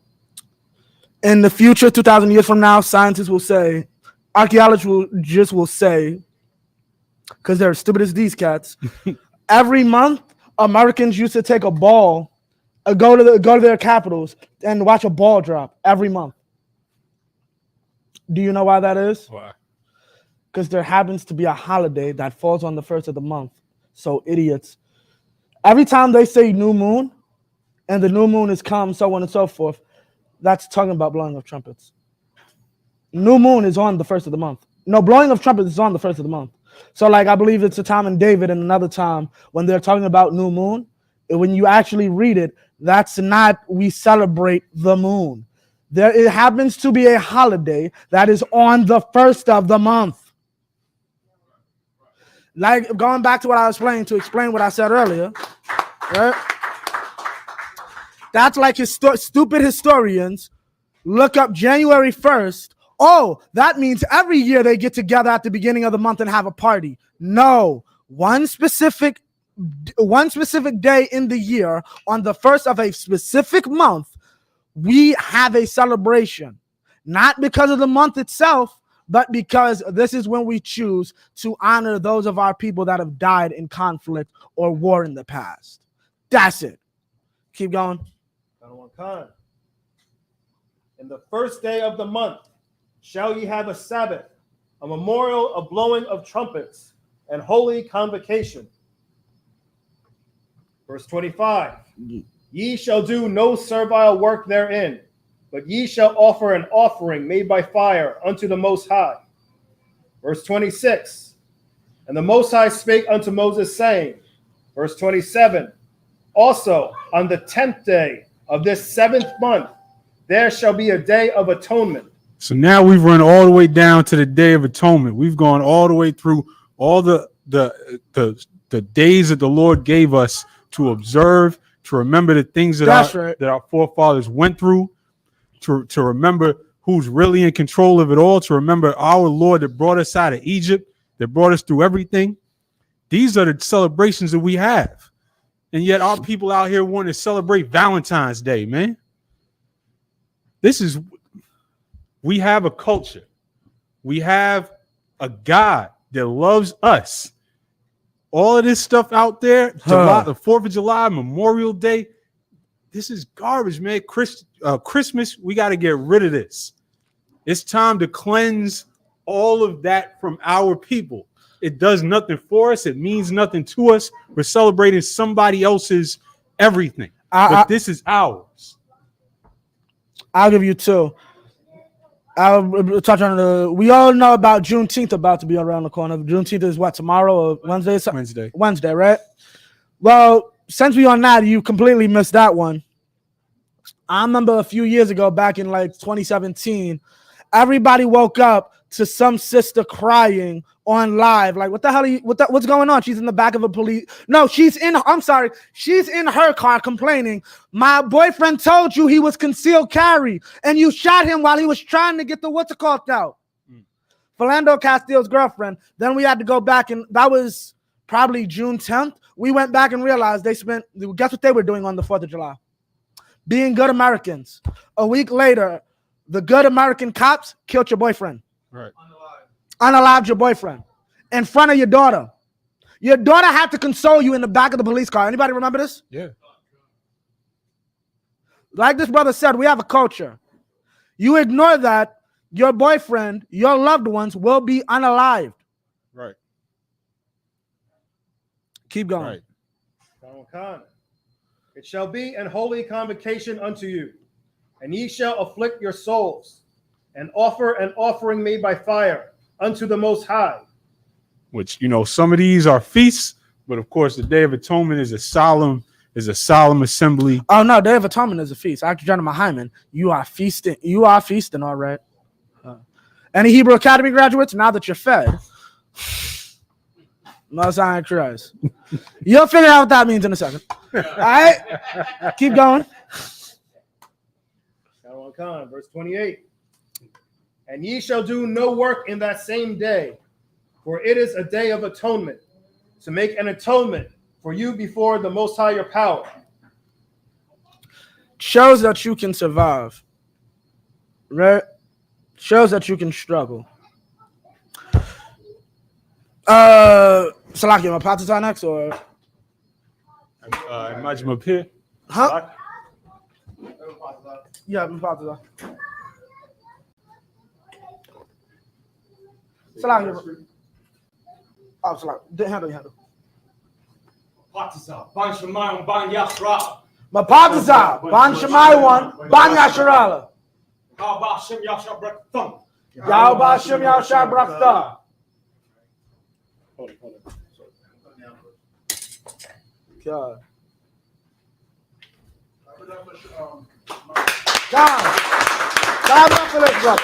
In the future, 2,000 years from now, scientists will say, archaeologists will say, because they're as stupid as these cats, every month, Americans used to take a ball, go to their capitals and watch a ball drop every month. Do you know why that is? Why? Because there happens to be a holiday that falls on the first of the month. So idiots. Every time they say new moon, and the new moon is come, so on and so forth, that's talking about blowing of trumpets. New moon is on the first of the month. No, blowing of trumpets is on the first of the month. So like I believe it's a time in David and another time when they're talking about new moon. When you actually read it, that's not we celebrate the moon. It happens to be a holiday that is on the first of the month. Like going back to what I was explaining to explain what I said earlier, right? That's like stupid historians look up January 1st. Oh, that means every year they get together at the beginning of the month and have a party. No, one specific day in the year on the first of a specific month, we have a celebration. Not because of the month itself, but because this is when we choose to honor those of our people that have died in conflict or war in the past. That's it. Keep going. In the first day of the month shall ye have a Sabbath, a memorial of blowing of trumpets, and holy convocation. Verse 25. Ye shall do no servile work therein, but ye shall offer an offering made by fire unto the Most High. Verse 26. And the Most High spake unto Moses, saying, verse 27, also on the 10th day of this 7th month, there shall be a day of atonement. So now we've run all the way down to the Day of Atonement. We've gone all the way through all the days that the Lord gave us to observe, to remember the things that our forefathers went through, to remember who's really in control of it all, to remember our Lord that brought us out of Egypt, that brought us through everything. These are the celebrations that we have. And yet our people out here want to celebrate Valentine's Day, man. We have a culture. We have a God that loves us. All of this stuff out there, July, the 4th of July, Memorial Day, this is garbage, man. Christmas, we got to get rid of this. It's time to cleanse all of that from our people. It does nothing for us. It means nothing to us. We're celebrating somebody else's everything. But this is ours. I'll give you two. I'll touch on we all know about Juneteenth about to be around the corner. Juneteenth is what, tomorrow or Wednesday? Wednesday, right? Well, since we on that, you completely missed that one. I remember a few years ago, back in like 2017, everybody woke up to some sister crying on live. Like, what the hell what's going on? She's in the back of a police. No, she's in her car complaining. My boyfriend told you he was concealed carry and you shot him while he was trying to get the what's it called out. Philando Castile's girlfriend. Then we had to go back, and that was probably June 10th. We went back and realized guess what they were doing on the 4th of July? Being good Americans. A week later, the good American cops killed your boyfriend. Right. Unalived your boyfriend in front of your daughter. Your daughter had to console you in the back of the police car. Anybody remember this? Yeah. Like this brother said, we have a culture. You ignore that, your boyfriend, your loved ones will be unalived. Right. Keep going. Right. It shall be an holy convocation unto you, and ye shall afflict your souls, and offer an offering made by fire unto the Most High. Which, some of these are feasts, but of course the Day of Atonement is a solemn assembly. Oh no, Day of Atonement is a feast. Dr. Gentleman Hyman, you are feasting. You are feasting, all right. Any Hebrew Academy graduates? Now that you're fed, no sign of Christ. You'll figure out what that means in a second. All right, keep going. Verse 28. And ye shall do no work in that same day, for it is a day of atonement, to make an atonement for you before the Most High your power. Shows that you can survive. right? Shows that you can struggle. Salaki, am I about to talk next or? Imagine up here. Huh? Yeah, I'm about to talk. Salaki. Oh, Salaki. Handle. Partisan, Ban Shemaim, Ban Yashra. Mapatiza, Ban Shemaiwan, Ban Yasharala. How Shem Yashar Braktham? Yahweh Shem Yashar Brakta. Hold on. God. God bless this brother.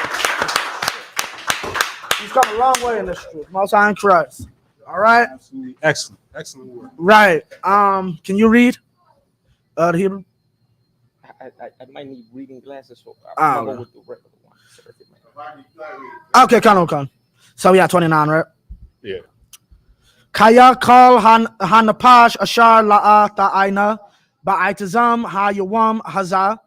He's come a long way in this truth. Most High in Christ. All right? Absolutely excellent work. Right. Can you read the Hebrew? I might need reading glasses, so Oh, I'll go with the regular one. Okay, Con. So yeah, 29, right? Yeah. Kaya kal hanapash ashar la'a ta'aina ba'aitazam hayawam haza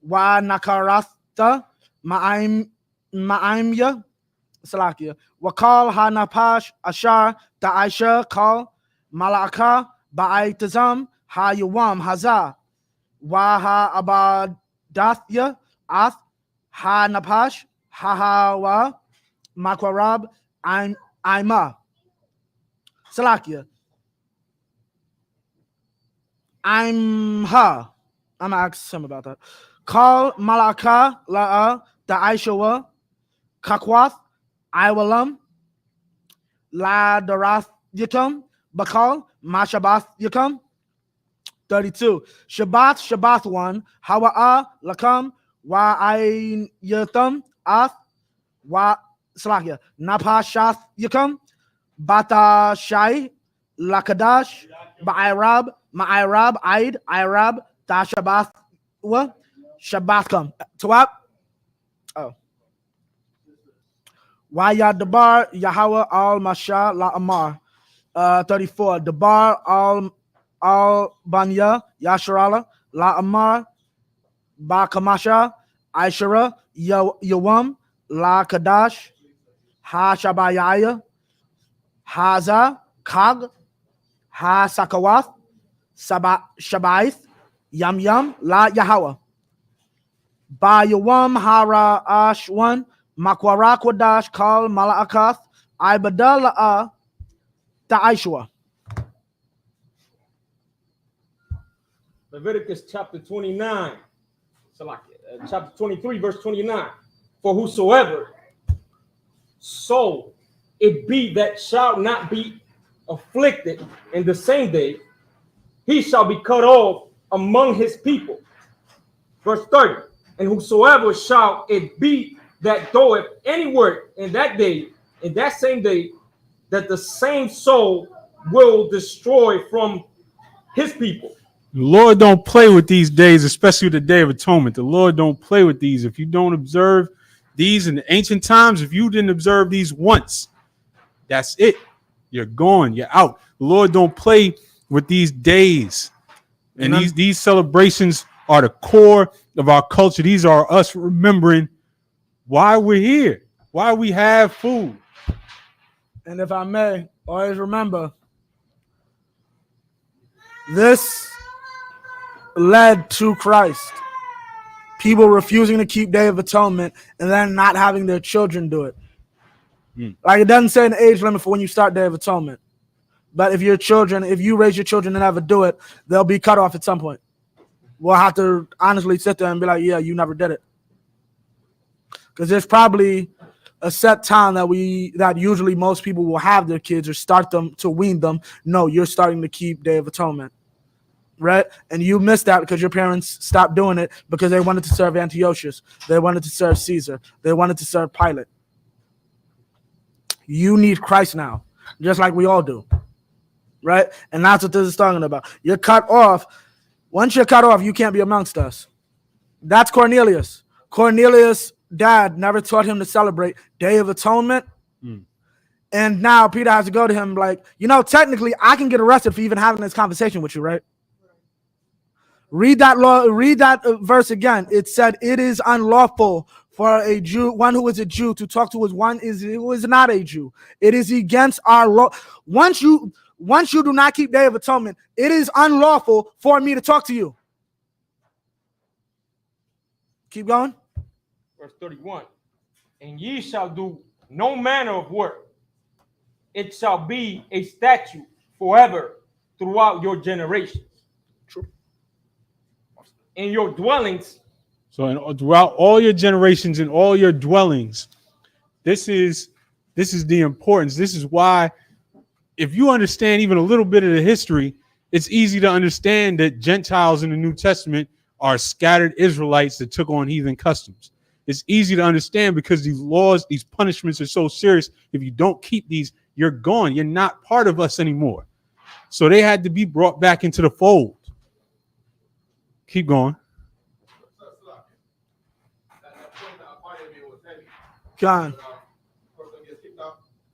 wa nakaratha ma'aimya salakia wa kal hanapash ashar ta'aisha kal malaka ba'aitazam hayawam haza wa ha abadathya ath hanapash hahawa makwarab aima Salakia. I'm gonna ask him about that. Call Malaka La'a Da'aishawa Kakwath Iwalam La Darath Yakum Bakal Mashabath Yakum 32. Shabbath 1 Hawa'a Lakam Wa Ain Yatum Ath Wa Salakia Napashath Yakum Bata Shai, Lakadash, Ma'irab, Aid, Irab, Tashabath, what? Shabbathkum. Tawab? Oh. Waya Dabar, Yahweh al Masha, La Amar. 34. Dabar al Banya, Yasharala, La Amar, Bakamasha, Aishara, Yawam, La Kadash, Ha Shabayaya. Haza, Kag, Ha Sakawath, Shabaith, Yam, La Yahweh. Ba Yawam Hara Ashwan, Makwara Kwadash, Kal Malakath, Ibadala Ta'aishwa. Leviticus chapter 29, chapter 23, verse 29. For whosoever soul it be that shall not be afflicted in the same day, he shall be cut off among his people. Verse 30. And whosoever shall it be that doeth any work in that day, in that same day, that the same soul will destroy from his people. The Lord don't play with these days, especially the Day of Atonement. The Lord don't play with these. If you don't observe these in the ancient times, if you didn't observe these once, that's it. You're gone. You're out. The Lord don't play with these days. And these celebrations are the core of our culture. These are us remembering why we're here, why we have food. And if I may, always remember, this led to Christ. People refusing to keep Day of Atonement and then not having their children do it. Like it doesn't say an age limit for when you start Day of Atonement. But if you raise your children and never do it, they'll be cut off at some point. We'll have to honestly sit there and be like, yeah, you never did it. Because there's probably a set time that usually most people will have their kids or start them to wean them. No, you're starting to keep Day of Atonement. Right? And you missed that because your parents stopped doing it because they wanted to serve Antiochus. They wanted to serve Caesar. They wanted to serve Pilate. You need Christ now, just like we all do. Right? And that's what this is talking about. You're cut off. Once you're cut off, you can't be amongst us. That's Cornelius. Cornelius' dad never taught him to celebrate Day of Atonement. And now Peter has to go to him like, technically I can get arrested for even having this conversation with you, right? Read that law. Read that verse again. It said it is unlawful for a Jew, one who is a Jew, to talk to one who is not a Jew. It is against our law. Once you do not keep Day of Atonement, it is unlawful for me to talk to you. Keep going. Verse 31. And ye shall do no manner of work. It shall be a statute forever throughout your generations. True. In your dwellings. So throughout all your generations and all your dwellings, this is the importance. This is why, if you understand even a little bit of the history, it's easy to understand that Gentiles in the New Testament are scattered Israelites that took on heathen customs. It's easy to understand because these laws, these punishments are so serious. If you don't keep these, you're gone. You're not part of us anymore. So they had to be brought back into the fold. Keep going. John.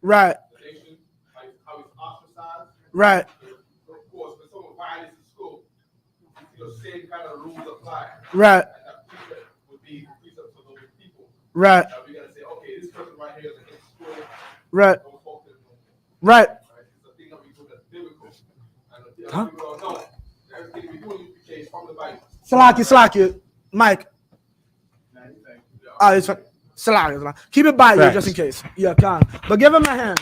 Right. Right. Of course, when someone violates the school, same kind of rules apply. Right. And that precept would be precept for those people. Right. Now we're gonna say, okay, this person right here is against school. Right. Don't talk to them no more. Right. It's a thing that we do that's biblical. And Huh? people don't know. Everything we do in UPK is from the Bible. Salaki, Mike. Oh, it's Salaki. Keep it by you just in case. Yeah, Khan. But give him a hand.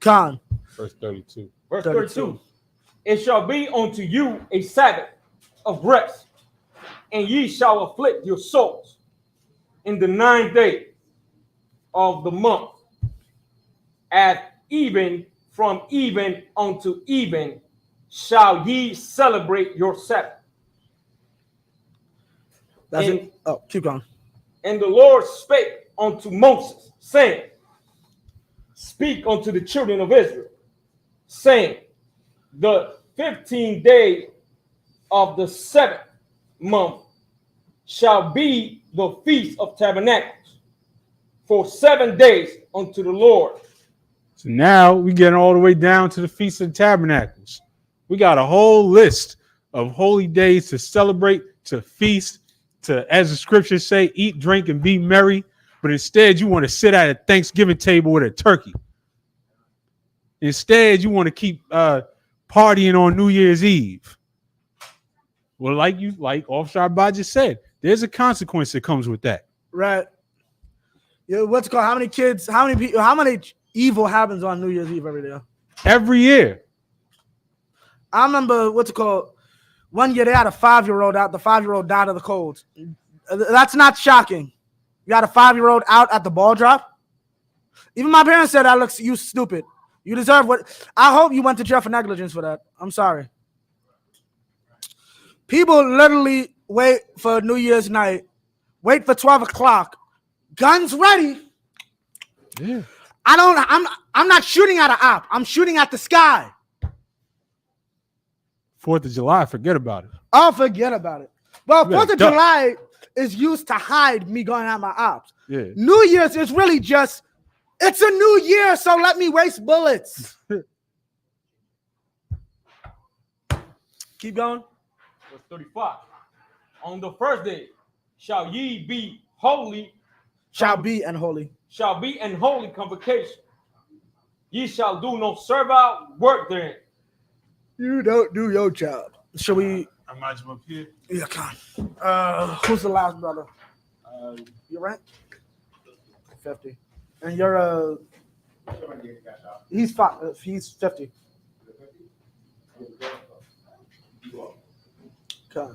Khan. Verse 32. Verse 32. It shall be unto you a Sabbath of rest, and ye shall afflict your souls in the 9th day of the month, at even, from even unto even, shall ye celebrate your Sabbath. That's it. Oh, keep going. And the Lord spake unto Moses, saying, speak unto the children of Israel, saying, the 15th day of the 7th month shall be the Feast of Tabernacles, for 7 days unto the Lord. So now we get all the way down to the Feast of Tabernacles. We got a whole list of holy days to celebrate, to feast, to, as the scriptures say, eat, drink, and be merry. But instead, you want to sit at a Thanksgiving table with a turkey. Instead, you want to keep partying on New Year's Eve. Well, like Officer Abba just said, there's a consequence that comes with that. Right. Yeah, what's it called? How many kids, how many people, how many evil happens on New Year's Eve every day? Every year. I remember, what's it called? One year they had a 5-year-old out. The 5-year-old died of the cold. That's not shocking. You got a 5-year-old out at the ball drop? Even my parents said, that looks, you stupid. You deserve what? I hope you went to jail for negligence for that. I'm sorry. People literally wait for New Year's night, wait for 12 o'clock, guns ready. Yeah. I'm not shooting at an op. I'm shooting at the sky. 4th of July, forget about it. Oh, forget about it. Well, Yeah, 4th of duh. July is used to hide me going at my ops. Yeah. New Year's is really just, it's a new year, so let me waste bullets. Keep going. Verse 35. On the first day shall ye be holy, Shall be and holy. shall be an holy convocation. Ye shall do no servile work therein. You don't do your job. Should we? I'm not up here. Yeah, come on. Who's the last brother? You're right. 50. And you're he's 5. He's 50. Okay.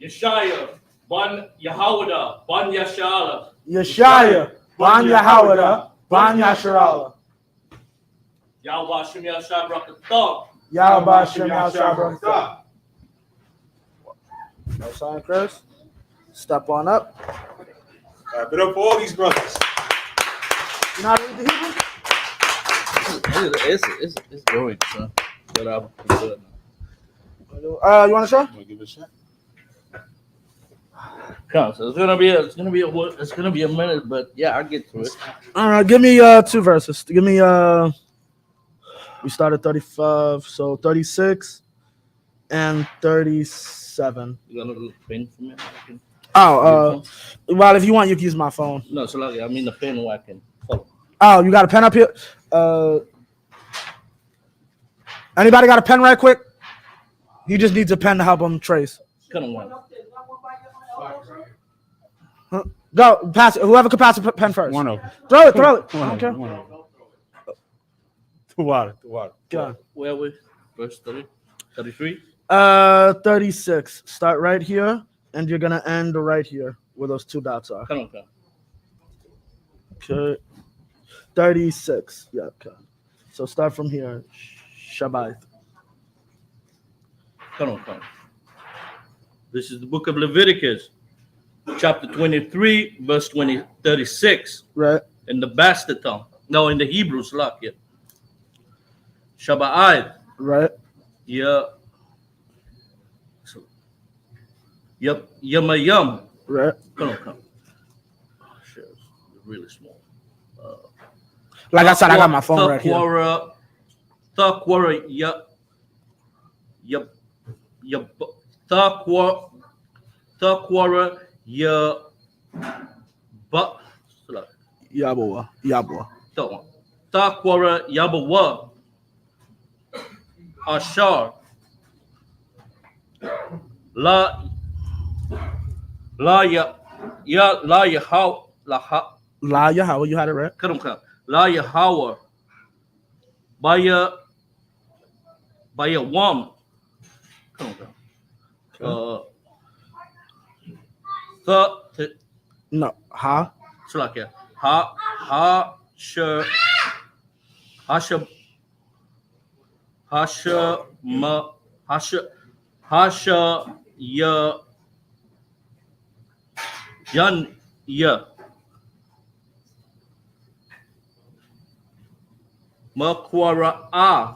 Yeshaya, Ban Yahawada, Ban Yashala. Yeshaya, Ban Yahawada, Ban Yasharala. Yahweh Shem Yashab Rakatah. Yahweh Shem Yahshua. No sign, Chris. Step on up. Clap it up for all these brothers. You know how to read the Hebrew? It's good, son. But I'm good. You want to show? Give it a shot. Come, so it's gonna be a minute, but yeah, I'll get through it. All right, give me 2 verses. Give me we started 35, so 36 and 37. You got a little pen for me? I can- Oh, well, if you want, you can use my phone. No, so like I mean the pen where I can follow. Oh, you got a pen up here? Anybody got a pen right quick? He just needs a pen to help him trace. Kind of one. Huh? Go, pass it. Whoever can pass a pen first. One of them. Throw it. I don't One care. of them. Two water. Go. Where are we? Verse 30, 33. 36. Start right here, and you're gonna end right here where those 2 dots are. Come on. Okay. 36. Yeah. Okay. So start from here. Shabbat. Come on. This is the book of Leviticus, chapter 23, verse 36. Right. In the bastard tongue. No, in the Hebrew, slak, yeah. Shabbat. Right. Yeah. So, yep. Yum. Right. Come on. Shit, it's really small. Like I said, I got my phone right here. Thakwara, Thakwara, Yabawa. Thakwara, Yabawa, Ashar, La Yahweh, you had it right. La Yahweh, Baya Wam. No. Ha. Slakia. Hasha ya Makwara a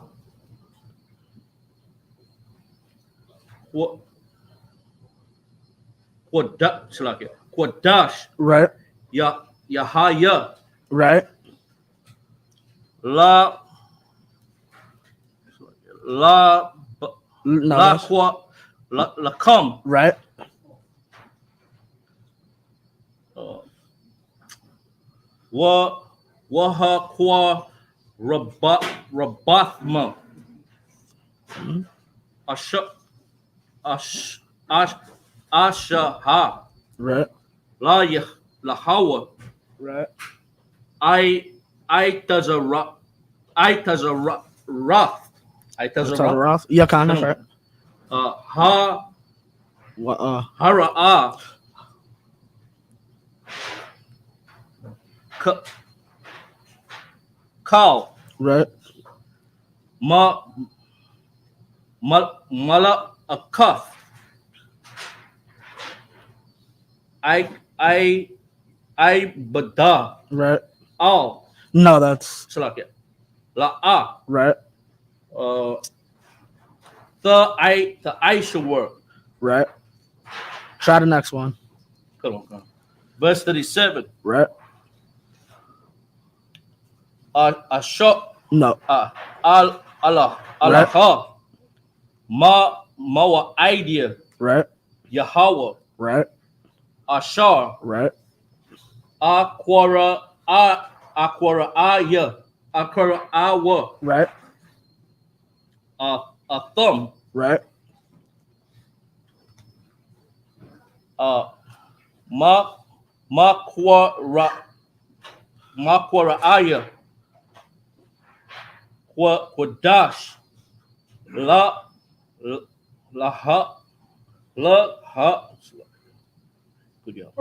Quadash Right. Yahaya Right. La No. Come Right. Waha Kwa Rabathma Ashaha Right. Lahawa Right. I Tazara Roth. Roth. Yeah, kind of right. Hara'a Kal Right. Mala Akaf I Bada Right. Al No, that's Salakia La right. The I should work. Right. Try the next one. Come on. Verse 37. Right. Ashok No. Allah Mawa idea Right. Yahweh Right. Ashar Right. Aquara Aya Aquara Awa Right. a thumb Right. Makwara Aya Quadash La Good job.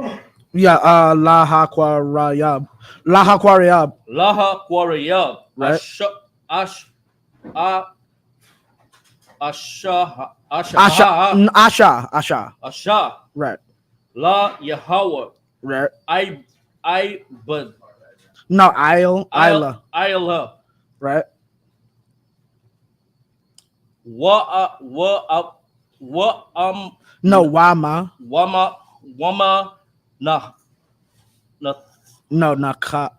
Yeah. Laha Quarayab. Laha Quarayab. Laha Quarayab. Right. Asha. Right. La Yahweh. Right. I but No. Isla. Right. What No. Wama. Wama na No, not ka.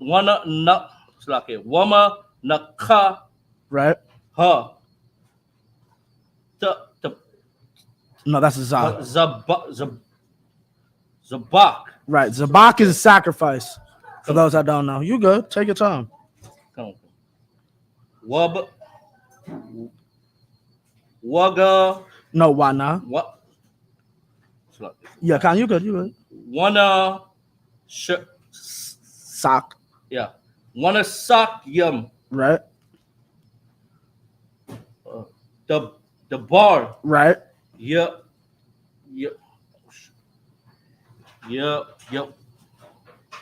wana na Slaki. Wama naka Right? ha. The No, that's a za. Zabak. Right. Zabak is a sacrifice. For those that don't know. You good. Take your time. Wab Waga No, wana. what Yeah, Khan, you good. You good. Wana Sock. yeah. Wana sak yum. Right? The bar. Right? Yeah. Yeah. Yeah. Yeah.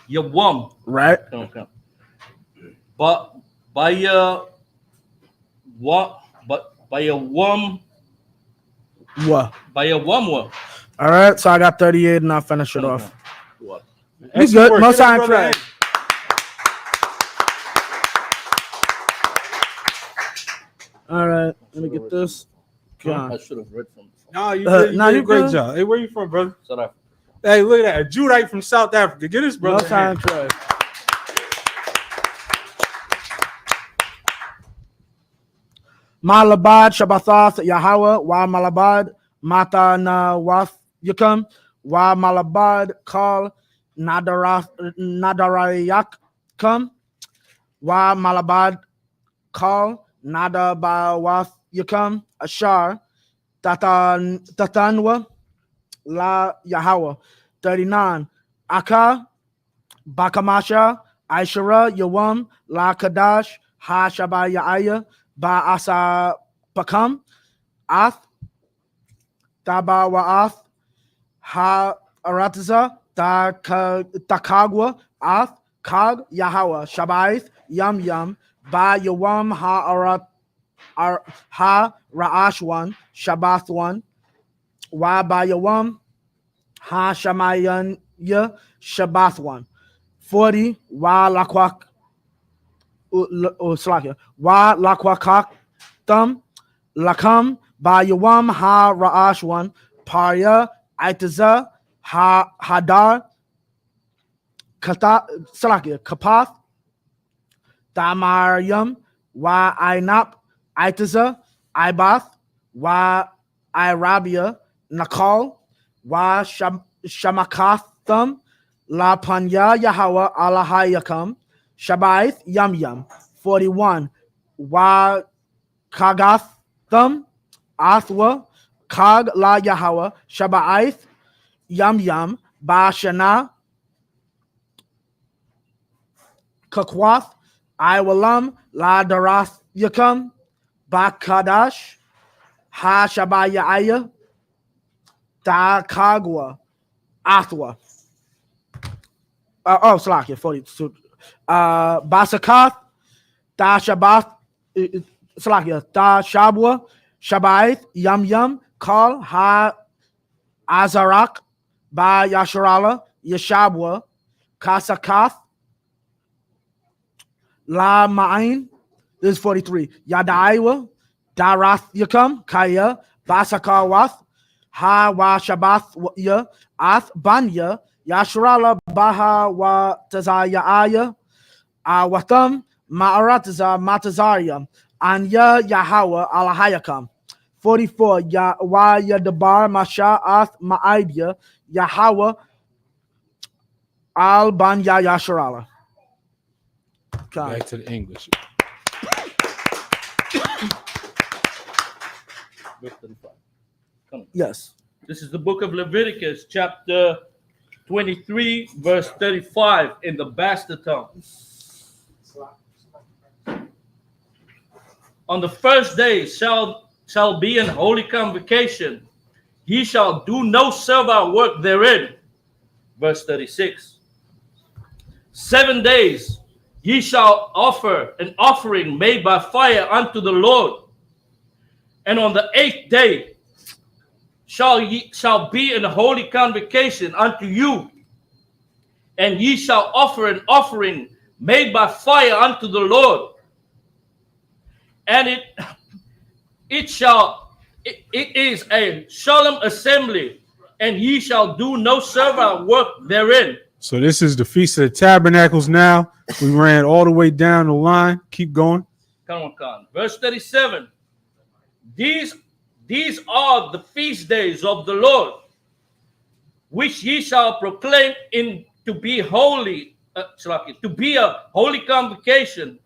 Yeah. Wum. Right? Okay. But by a what? But by a wum. What? By a wum. All right, so I got 38 and I'll finish it off. What? You Excellent good. work. Most Get that time brother track. All right, let me get this. I God. should have read from. No, you Uh, did, you nah, did you a great good. job. Hey, where you from, brother? South Africa. Hey, look at that. A Judite from South Africa. Get this brother. Most time track. Malabad Shabbathath Yahweh wa Malabad Mata na Wath Yukam wa Malabad Kal Nadarayak Kam wa Malabad Kal Nadabawath Yukam Ashar Tatanwa La Yahweh 39 Aka Bakamasha Aishara Yawam La Kadash Ha Shabaya Ba Asa Pakam Ath Taba Waath Ha Arataza Takagwa Ath Kag Yahweh Shabaith Yum Yum Ba Yawam Ha Arat Ha Ra'ash one Shabath one Wa Ba Yawam Ha Shamayan Ya Shabath one 40 Wa Lakwak Slakia Wa Lakwakak Thumb Lakam Ba Yawam Ha Ra'ash one Parya Aitaza Ha Hadar Kata Slakia Kapath Tamaryam Wa Ainap Aitaza Ibath Wa Irabia Nakal Wa Shamakatham La Panya Yahweh Alahayakam Shabaith Yum Yum 41 Wa Kagatham Athwa Kag La Yahweh Shabaith Yum Yum Ba Shana Kakwath Iwalam La Darath Yakam Ba Kadash Ha Shabaya Da Kagwa Athwa Slakia 42 Basakath Da Shabath Slakia Da Shabwa Shabaith Yum Yum Kal Ha Azarak Ba Yasharala Yashabwa Kasakath La Ma'ain. This is 43. Yadaiwa Darath Yakam Kaya Basakawath Ha Wa Shabath Ya Ath Banya Yasharala Baha Wa Tazaya Aya Awatham Ma'arataza Matazariya Anya Yahweh Alahayakam 44 Ya Wa Yadabar Masha Ath Ma'idya Yahweh Al Banya Yasharala. Back to the English. Yes. This is the book of Leviticus, chapter 23, verse 35 in the bastard tongue. On the first day shall be an holy convocation. He shall do no servile work therein. Verse 36. 7 days ye shall offer an offering made by fire unto the Lord. And on the 8th day shall be an holy convocation unto you. And ye shall offer an offering made by fire unto the Lord. And it is a solemn assembly, and ye shall do no servile work therein. So this is the Feast of the Tabernacles now. We ran all the way down the line. Keep going. Come on. Verse 37. These are the feast days of the Lord, which ye shall proclaim to be holy, to be a holy convocation,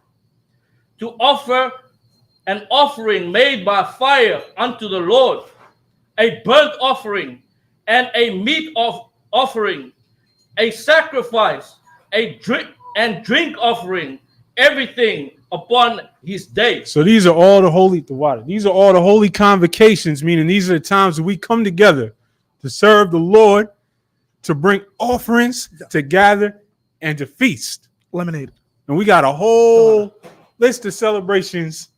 to offer an offering made by fire unto the Lord, a burnt offering and a meat offering, a sacrifice, a drink offering, everything upon his day. So these are all the holy convocations, meaning these are the times that we come together to serve the Lord, to bring offerings, to gather, and to feast. Lemonade. And we got a whole list of celebrations,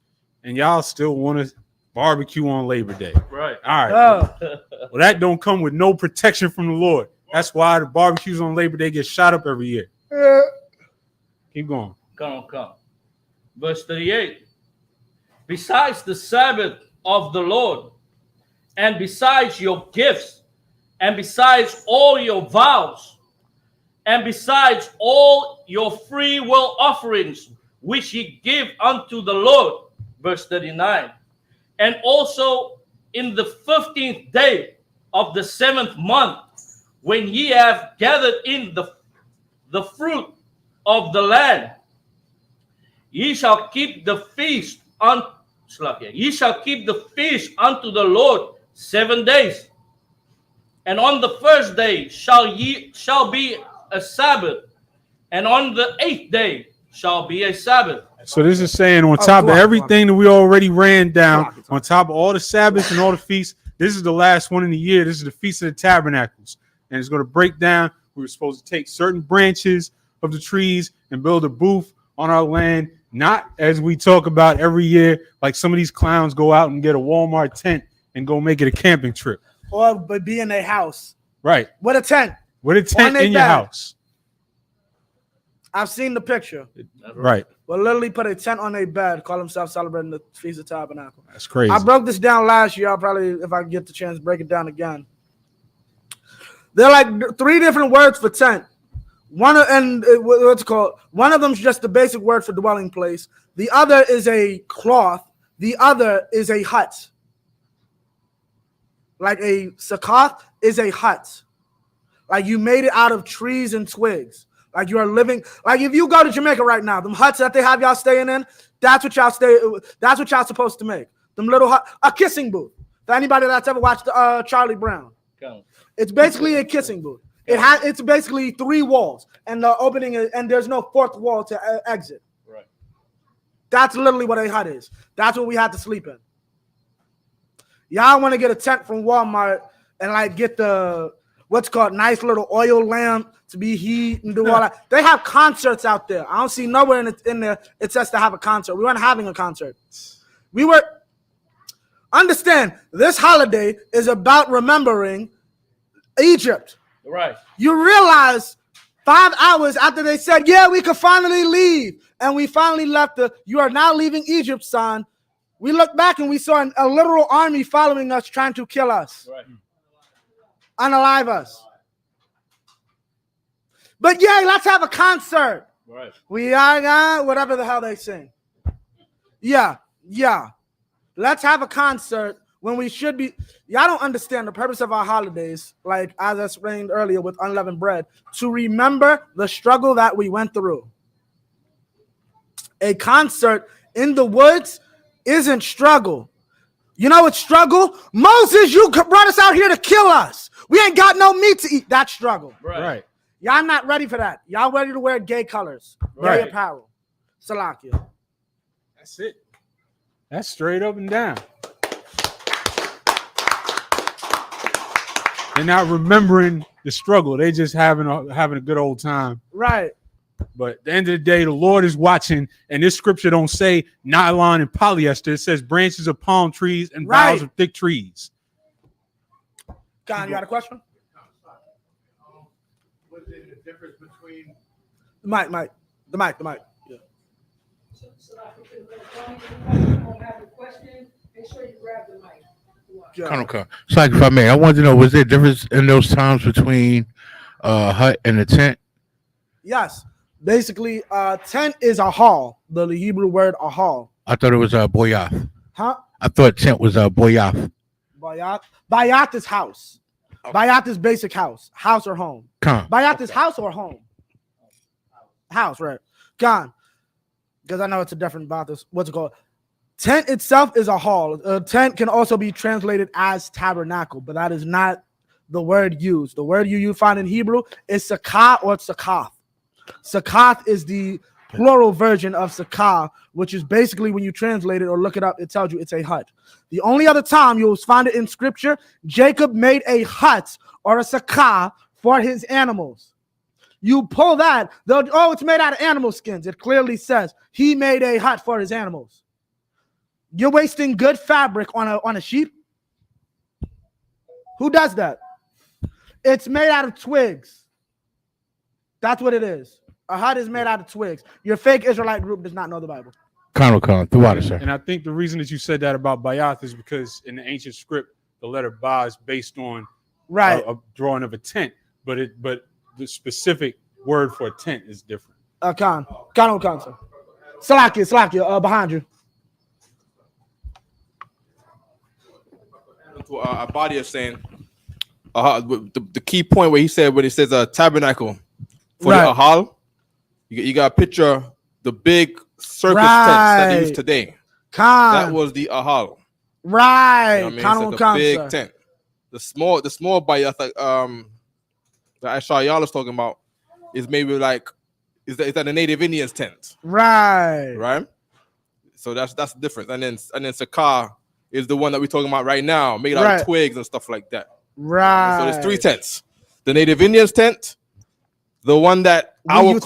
and y'all still want to barbecue on Labor Day. Right. All right. Well, that don't come with no protection from the Lord. That's why the barbecues on Labor Day get shot up every year. Keep going. Come. Verse 38. Besides the Sabbath of the Lord, and besides your gifts, and besides all your vows, and besides all your free will offerings, which ye give unto the Lord. Verse 39. And also in the 15th day of the 7th month, when ye have gathered in the fruit of the land, ye shall keep the feast unto the Lord 7 days. And on the first day shall be a Sabbath, and on the 8th day shall be a Sabbath. So this is saying on top of everything that we already ran down, on top of all the Sabbaths and all the feasts, this is the last one in the year. This is the Feast of the Tabernacles. And it's going to break down. We were supposed to take certain branches of the trees and build a booth on our land, not as we talk about every year, like some of these clowns go out and get a Walmart tent and go make it a camping trip. Or but be in a house. Right. With a tent. With a tent in your house. I've seen the picture. Right. Well, literally put a tent on a bed, call themselves celebrating the Feast of Tabernacle. That's crazy. I broke this down last year. I'll probably, if I get the chance, break it down again. They're like 3 different words for tent. One of them's just the basic word for dwelling place. The other is a cloth. The other is a hut. Like a sakath is a hut. Like you made it out of trees and twigs. Like you are living. Like if you go to Jamaica right now, them huts that they have y'all staying in, that's what y'all supposed to make. Them little hut, a kissing booth. For anybody that's ever watched Charlie Brown, it's basically a kissing booth. It's basically 3 walls and the opening and there's no 4th wall to exit. Right. That's literally what a hut is. That's what we had to sleep in. Y'all want to get a tent from Walmart and like get the what's called nice little oil lamp to be heat and do all that. They have concerts out there. I don't see nowhere in there it says to have a concert. We weren't having a concert. Understand, this holiday is about remembering Egypt. Right. You realize 5 hours after they said, yeah, we could finally leave. And we finally left you are now leaving Egypt, son. We looked back and we saw a literal army following us, trying to kill us. Right. Unalive us. But yeah, let's have a concert. Right. We are whatever the hell they sing. Yeah. Let's have a concert when we should be. Y'all don't understand the purpose of our holidays, like as I explained earlier with unleavened bread, to remember the struggle that we went through. A concert in the woods isn't struggle. You know what's struggle? Moses, you brought us out here to kill us. We ain't got no meat to eat. That's struggle. Right. Y'all not ready for that. Y'all ready to wear gay colors, gay apparel. Salakia. That's it. That's straight up and down. They're not remembering the struggle. They just having a good old time. Right. But at the end of the day, the Lord is watching, and this scripture don't say nylon and polyester. It says branches of palm trees and boughs of thick trees. Con, you got a question? What is the difference between The mic. Yeah. So if you don't have a question, make sure you grab the mic. So, like, if I may, I wanted to know, was there a difference in those times between hut and a tent? Yes. Basically, tent is a hall. The Hebrew word a hall. I thought it was boyath. Huh? I thought tent was boyath. Bayat. Bayat is house. Bayat is basic house. House or home. Bayat is house or home. House, right. Gone. Because I know it's a different about this. What's it called? Tent itself is a hall. A tent can also be translated as tabernacle, but that is not the word used. The word you find in Hebrew is sakah or sakath. Sakath is the plural version of sakah, which is basically when you translate it or look it up, it tells you it's a hut. The only other time you'll find it in scripture, Jacob made a hut or a sakah for his animals. You pull that, it's made out of animal skins. It clearly says he made a hut for his animals. You're wasting good fabric on a sheep? Who does that? It's made out of twigs. That's what it is. A hut is made out of twigs. Your fake Israelite group does not know the Bible. The water, sir. And I think the reason that you said that about bayath is because in the ancient script, the letter ba is based on a drawing of a tent, but the specific word for a tent is different. Khan, sir. Salakia, behind you. A body of saying the key point where he said when it says a tabernacle for the ahal, you got a picture the big circus tents that they use today. That was the ahal. Right. You know it's like a big tent. The small bayat that Ashayal is talking about is maybe like is that the native Indians tent. Right. So that's the difference. And then sakah is the one that we're talking about right now, made out of twigs and stuff like that. Right. So there's three tents. The native Indians tent, the one that our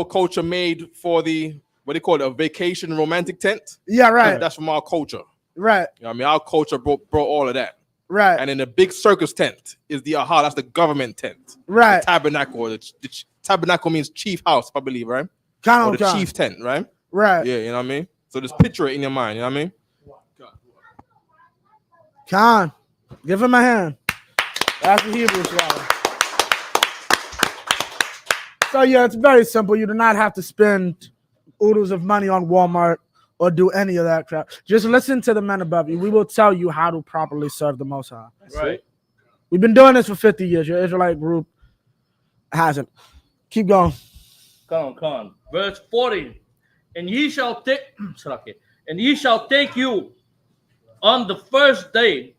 culture made for the what they call it, a vacation romantic tent. Yeah, right. That's from our culture. Right. You know what I mean? Our culture brought all of that. Right. And then the big circus tent is the aha, that's the government tent. Right. The tabernacle. The tabernacle means chief house, I believe, right? Or the chief tent, right? Right. Yeah, you know what I mean? So just picture it in your mind, you know what I mean? Khan, give him a hand. That's the Hebrew swallow. So yeah, it's very simple. You do not have to spend oodles of money on Walmart or do any of that crap. Just listen to the men above you. We will tell you how to properly serve the Most High. Right. We've been doing this for 50 years. Your Israelite group hasn't. Keep going. Come on. Verse 40. And ye shall take you on the first day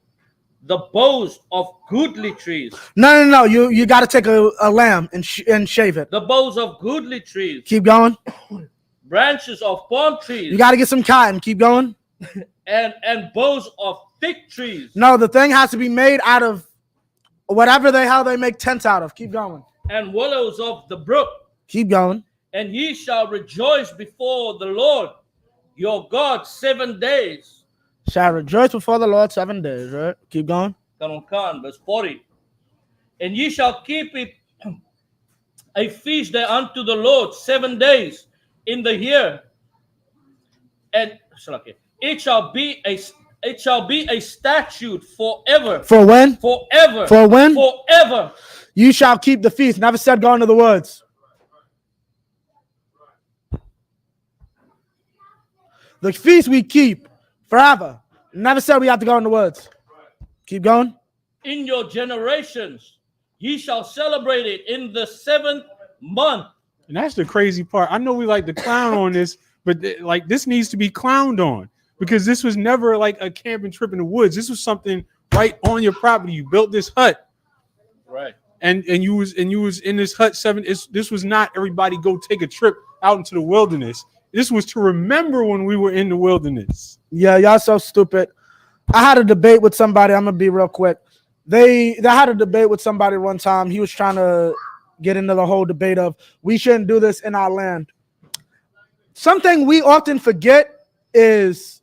the boughs of goodly trees. No. You got to take a lamb and shave it. The boughs of goodly trees. Keep going. Branches of palm trees. You got to get some cotton. Keep going. and boughs of fig trees. No, the thing has to be made out of whatever the hell they make tents out of. Keep going. And willows of the brook. Keep going. And ye shall rejoice before the Lord your God 7 days. Shall rejoice before the Lord 7 days, right? Keep going. Verse 40. And ye shall keep it a feast there unto the Lord 7 days in the year. And it shall be a statute forever. For when? Forever. For when? Forever. You shall keep the feast. Never said go into the woods. The feast we keep forever. Never said we have to go in the woods. Keep going. In your generations, ye shall celebrate it in the 7th month. And that's the crazy part. I know we like to clown on this, but like this needs to be clowned on because this was never like a camping trip in the woods. This was something right on your property. You built this hut, right? And you was in this hut this was not everybody go take a trip out into the wilderness. This was to remember when we were in the wilderness. Yeah, y'all so stupid. I had a debate with somebody. I'm gonna be real quick. They had a debate with somebody one time. He was trying to get into the whole debate of we shouldn't do this in our land. Something we often forget is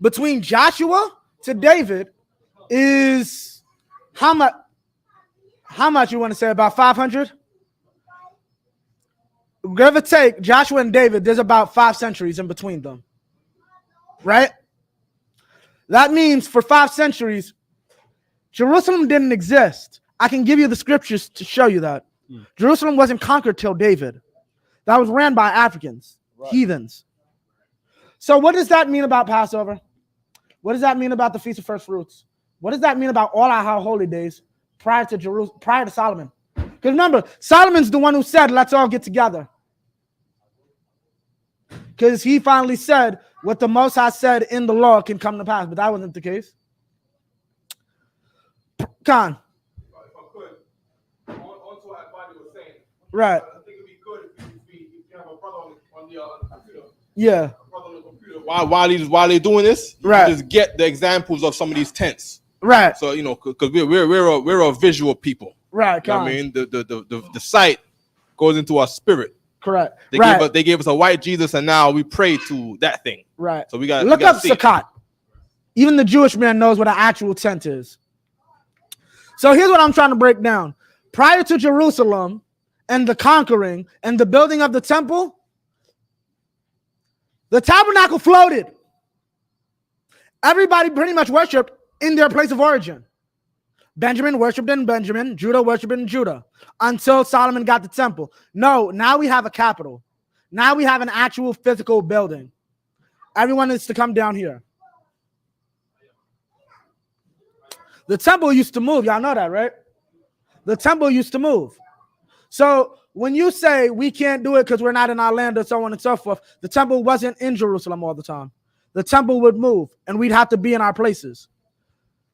between Joshua to David is how much you want to say, about 500? Give or take, Joshua and David, there's about 5 centuries in between them. Right? That means for 5 centuries, Jerusalem didn't exist. I can give you the scriptures to show you that. Jerusalem wasn't conquered till David. That was ran by Africans, heathens. So what does that mean about Passover? What does that mean about the Feast of First Fruits? What does that mean about all our holy days prior to Solomon? Because remember, Solomon's the one who said, let's all get together. Because he finally said what the Most High said in the law can come to pass, but that wasn't the case. Khan. If I could, on to what Bobby was saying. Right. I think it'd be good if you have a brother on the computer. Yeah. A brother on the computer. While they're doing this, right, just get the examples of some of these tents. Right. So because we're a visual people. Right. You know what I mean, the sight goes into our spirit. Correct. They gave us a white Jesus, and now we pray to that thing. Right. So we got look up Sukkot. Even the Jewish man knows what an actual tent is. So here's what I'm trying to break down. Prior to Jerusalem and the conquering and the building of the temple, the tabernacle floated. Everybody pretty much worshipped in their place of origin. Benjamin worshipped in Benjamin, Judah worshipped in Judah, until Solomon got the temple. No, now we have a capital. Now we have an actual physical building. Everyone is to come down here. The temple used to move. Y'all know that, right? The temple used to move. So when you say we can't do it because we're not in our land or so on and so forth, the temple wasn't in Jerusalem all the time. The temple would move and we'd have to be in our places.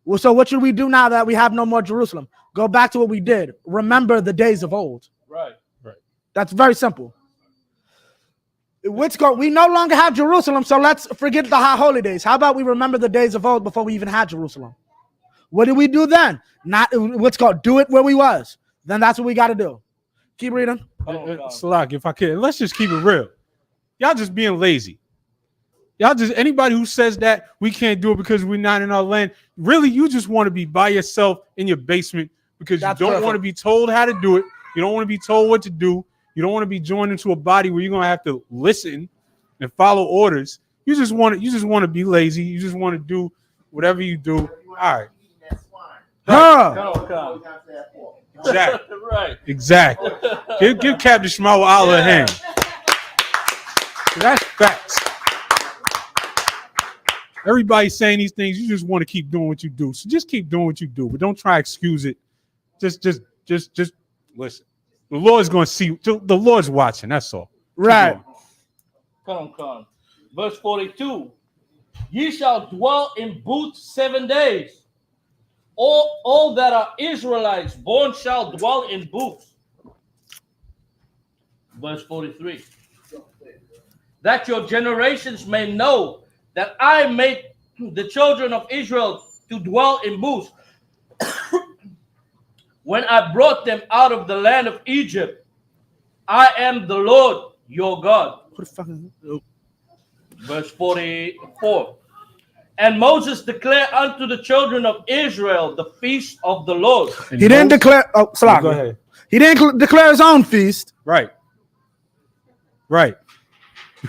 Well, so what should we do now that we have no more Jerusalem? Go back to what we did. Remember the days of old. Right. That's very simple. We no longer have Jerusalem, so let's forget the high holy days. How about we remember the days of old before we even had Jerusalem? What did we do then? Do it where we was. Then that's what we got to do. Keep reading. Salak, if I could, let's just keep it real. Y'all just being lazy. Anybody who says that we can't do it because we're not in our land, really, you just want to be by yourself in your basement because you don't want to be told how to do it. You don't want to be told what to do. You don't want to be joined into a body where you're going to have to listen and follow orders. You just want to be lazy. You just want to do whatever you do. All right. Exactly. Right. Exactly. Give Captain Shmuel Allah a hand. That's facts. Everybody's saying these things. You just want to keep doing what you do. So just keep doing what you do, but don't try to excuse it. Just listen. The Lord's going to see. The Lord's watching. That's all. Right. Come. Verse 42. Ye shall dwell in booths 7 days. All that are Israelites born shall dwell in booths. Verse 43. That your generations may know that I made the children of Israel to dwell in booths when I brought them out of the land of Egypt. I am the Lord your God. What the fuck is it? Verse 44. And Moses declared unto the children of Israel the feast of the Lord. He didn't declare. Oh, Salah. Go ahead. He didn't declare his own feast. Right.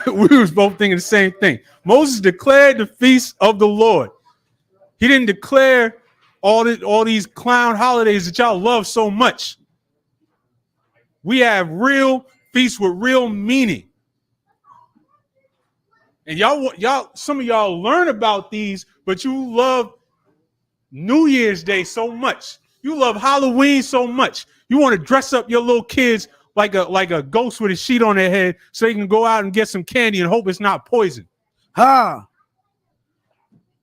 We was both thinking the same thing. Moses declared the feast of the Lord. He didn't declare all these clown holidays that y'all love so much. We have real feasts with real meaning. And some of y'all learn about these, but you love New Year's Day so much. You love Halloween so much. You want to dress up your little kids like a ghost with a sheet on their head so they can go out and get some candy and hope it's not poison.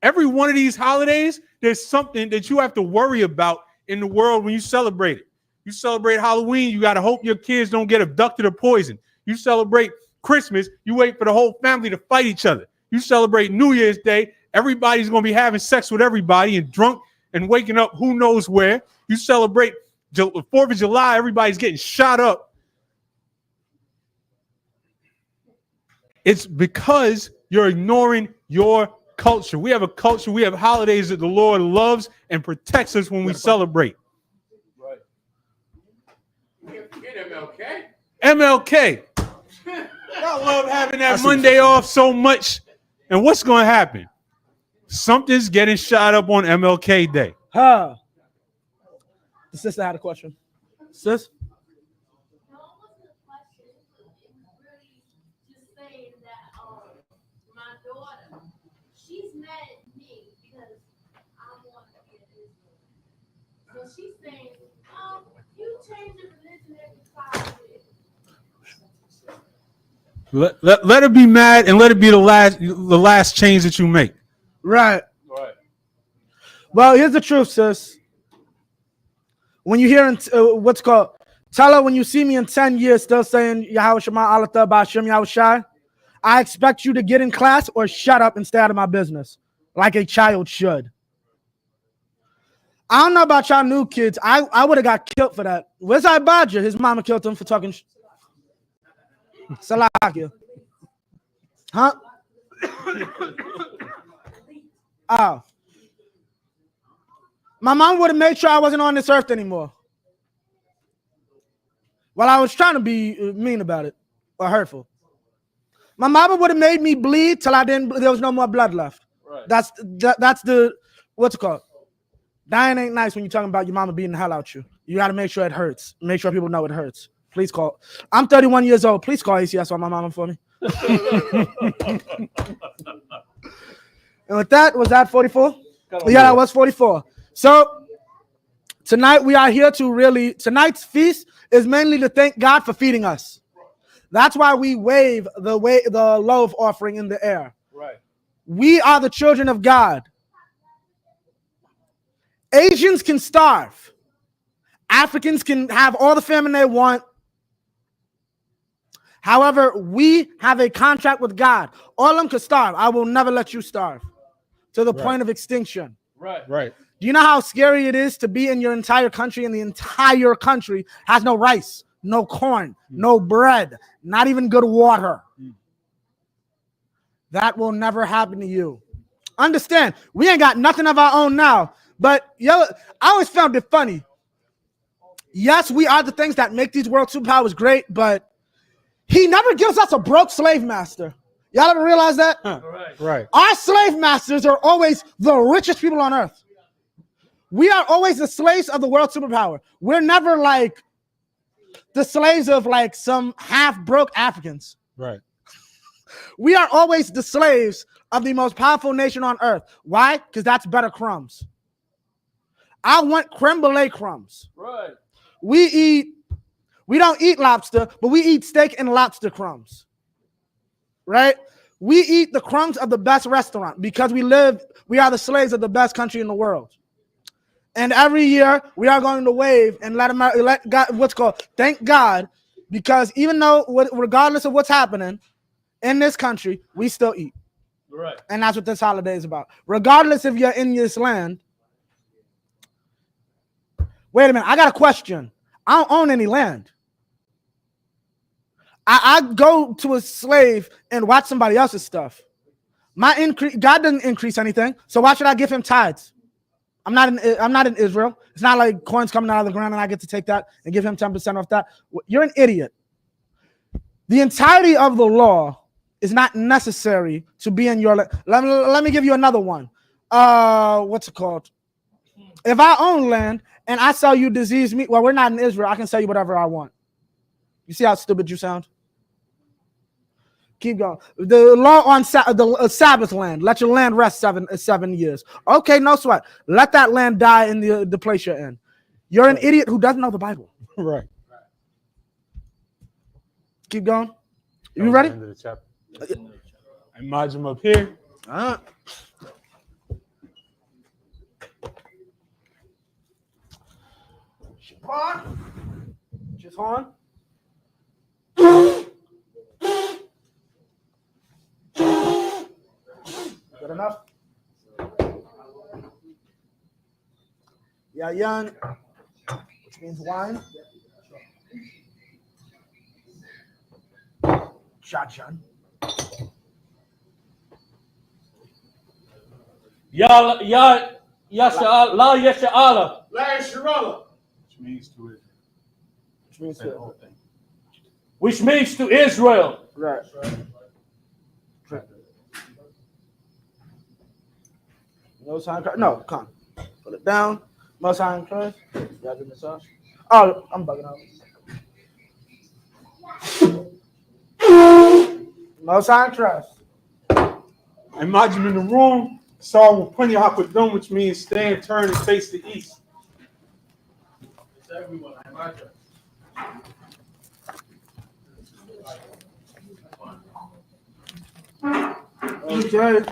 Every one of these holidays, there's something that you have to worry about in the world when you celebrate it. You celebrate Halloween, you got to hope your kids don't get abducted or poisoned. You celebrate Christmas, you wait for the whole family to fight each other. You celebrate New Year's Day, everybody's going to be having sex with everybody and drunk and waking up who knows where. You celebrate the 4th of July, everybody's getting shot up. It's because you're ignoring your culture. We have a culture, we have holidays that the Lord loves and protects us when we celebrate. Right. MLK. Y'all love having that Monday off so much. And what's going to happen? Something's getting shot up on MLK Day. Huh. The sister had a question. Sis? She's mad at me because I want to be in Israel. So she's saying, you change the religion every 5 years. Let her be mad and let it be the last change that you make. Right. Right. Well, here's the truth, sis. When you hear what's called, tell her when you see me in 10 years still saying Yahweh Shema Alatha Ba'Shem Yahweh Shai, I expect you to get in class or shut up and stay out of my business like a child should. I don't know about y'all new kids. I would have got killed for that. Where's Ibadja? His mama killed him for talking Salakia. Huh? Oh. My mom would have made sure I wasn't on this earth anymore. Well, I was trying to be mean about it or hurtful. My mama would have made me bleed till there was no more blood left. Right. That's the, what's it called? Dying ain't nice when you're talking about your mama beating the hell out you. You got to make sure it hurts. Make sure people know it hurts. Please call. I'm 31 years old. Please call ACS on my mama for me. And with that, was that 44? Yeah, that was 44. So tonight we are here to tonight's feast is mainly to thank God for feeding us. That's why we wave the loaf offering in the air. Right. We are the children of God. Asians can starve. Africans can have all the famine they want. However, we have a contract with God. All of them can starve. I will never let you starve to the point of extinction. Right. Right. Do you know how scary it is to be in your entire country and the entire country has no rice, no corn, no bread, not even good water? That will never happen to you. Understand, we ain't got nothing of our own now. But I always found it funny. Yes, we are the things that make these world superpowers great, but he never gives us a broke slave master. Y'all ever realize that? Right. Our slave masters are always the richest people on earth. We are always the slaves of the world superpower. We're never like the slaves of like some half-broke Africans. Right. We are always the slaves of the most powerful nation on earth. Why? Because that's better crumbs. I want creme brulee crumbs. Right. We don't eat lobster, but we eat steak and lobster crumbs. Right? We eat the crumbs of the best restaurant because we are the slaves of the best country in the world. And every year we are going to wave and let God, thank God, because even though, regardless of what's happening in this country, we still eat. Right. And that's what this holiday is about. Regardless if you're in this land. Wait a minute, I got a question. I don't own any land. I go to a slave and watch somebody else's stuff. God doesn't increase anything, so why should I give him tithes? I'm not in Israel. It's not like coins coming out of the ground and I get to take that and give him 10% off that. You're an idiot. The entirety of the law is not necessary to be in your land. Let me give you another one. What's it called? If I own land and I sell you diseased meat, well, we're not in Israel. I can sell you whatever I want. You see how stupid you sound? Keep going. The law on the Sabbath land. Let your land rest 7 years. Okay, no sweat. Let that land die in the place you're in. You're an idiot who doesn't know the Bible. Right. Keep going. You ready? End of the chapter. I margin him up here. Just on. Good enough? Yayan, which means wine. Shotgun. La Yasha'ala. La Shirala. Which means to it. Which means to Israel. Right. Most High in Christ. No, come. Put it down. Most High in Christ. Y'all do massage. Oh, I'm bugging out. Most High in Christ. I imagine in the room, saw with plenty of hapadum, which means stand, turn, and face the east. It's everyone. I imagine. Okay.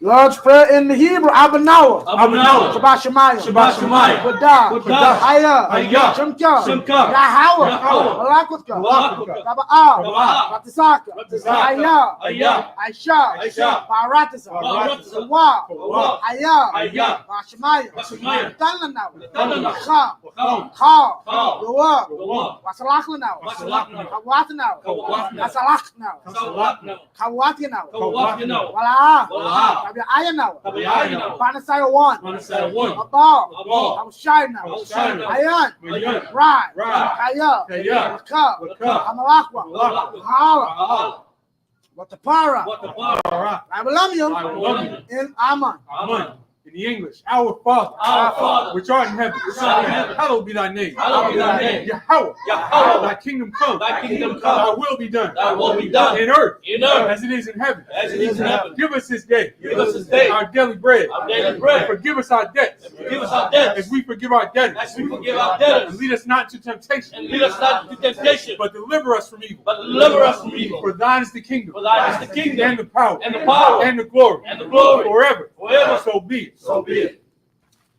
Lord's Prayer in the Hebrew, Abanawa. Abanawa. Shabbat Shemayim. Shabbat Shemayim. Buddha. Buddha. Haya. Haya. Shemka. Shemka. Yahawa. Yahawa. Malakutka. Malakutka. Taba'ah. Taba'ah. Ratisaka. Ratisaka. Haya. Haya. Aisha. Aisha. Paratisa. Paratisa. Wa. Wa. Haya. Haya. Shemayim. Shemayim. Tanlanawa. Tanlanawa. Cham. Cham. Chal. Chal. Yoa. Yoa. Wasalachlanawa. Wasalachlanawa. Kawatanawa. Kawatanawa. Asalachnawa. Kawatanawa. Kawatinawa. Kawatinawa. Wala'a. Wala'a. Tabi'ayanawa. Tabi'ayanawa. Panasaya 1. Panasaya 1. Abal. Abal. Hawshayna. Hawshayna. Ayan. Ayan. Rai. Rai. Kaya. Kaya. Lakab. Lakab. Hamalakwa. Hamalakwa. Hala. Hala. Watapara. Watapara. Ibalamyam. In Aman. Amen. In the English, our Father, which art in heaven, hallowed be thy name. Hallowed be thy name. Yahweh, Yahweh. thy kingdom come. Thy kingdom come. Thy will be done. Thy will be done. In earth, As it is in heaven. As it is in heaven. Give us this day. Give us this day. Our daily bread. Our daily bread. Forgive us our debts. Forgive us our debts. As we forgive our debtors. As we forgive our debtors. And lead us not into temptation. And lead us not into temptation. But deliver us from evil. But deliver us from evil. For thine is the kingdom. For thine is the kingdom. And the power. And the power. And the glory. And the glory. Forever. Forever. So be it. So be it.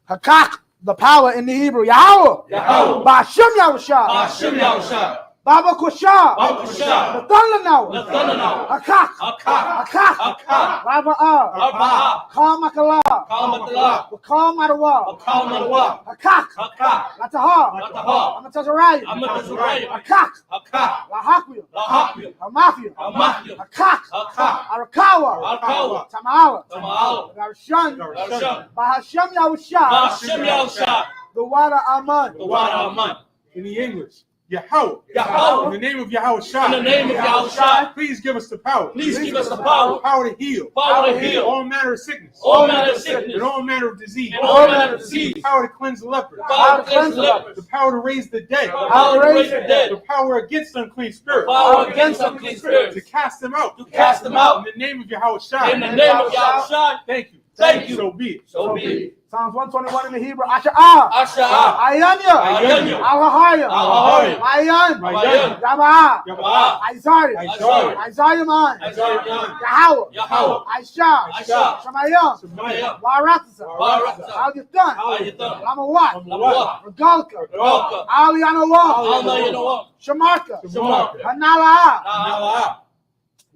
Hakak. The power in the Hebrew. Yahweh. Yahweh. Ba'ashem Yahushua. Hashem Yahushua. Baba Kusha. Baba Kusha. Nathanawa. Nathanawa. Hakak. Hakak. Hakak. Hakak. Raba'ah. Raba'ah. Kal Makala. Kal Makala. Kal Madawa. Kal Madawa. Hakak. Hakak. Latahar. Latahar. Amatazarayim. Amatazarayim. Hakak. Hakak. Lahakwiya. Lahakwiya. Hamafiya. Hamafiya. Hakak. Hakak. Arakawa. Arakawa. Tamala. Tamala. Garshan. Garshan. Bahashem Yahushua. Hashem Yahushua. The water Aman. The water Aman. In the English, Yahweh. Yahweh. In the name of Yahweh Shai. In the name of Yahweh Shai. Please give us the power. Please give us the power. Power to heal. Power to heal. All manner of sickness. All manner of sickness. And all manner of disease. And all manner of disease. The power to cleanse the lepers. Power to cleanse the lepers. The power to raise the dead. The power to raise the dead. The power against unclean spirits. The power against unclean spirits. To cast them out. To cast them out. In the name of Yahweh Shai. In the name of Yahweh Shai. Thank you. Thank you. So be it. So be it. Psalms 121 in the Hebrew. Asha'ah. Asha'ah. Ayanya. Ayanya. Alahaya. Alahaya. Mayan. Mayan. Yaba'ah. Yaba'ah. Isaiah. Isaiah. Isaiah man. Isaiah man. Yahweh. Yahweh. Aisha. Aisha. Shemayim. Shemayim. Waratisa. Waratisa. Al Yutan. Al Yutan. Lamawat. Lamawat. Regalka. Regalka. Al Yanawam. Al Yanawam. Shamarka. Shamarka. Hanala'a. Na'ala.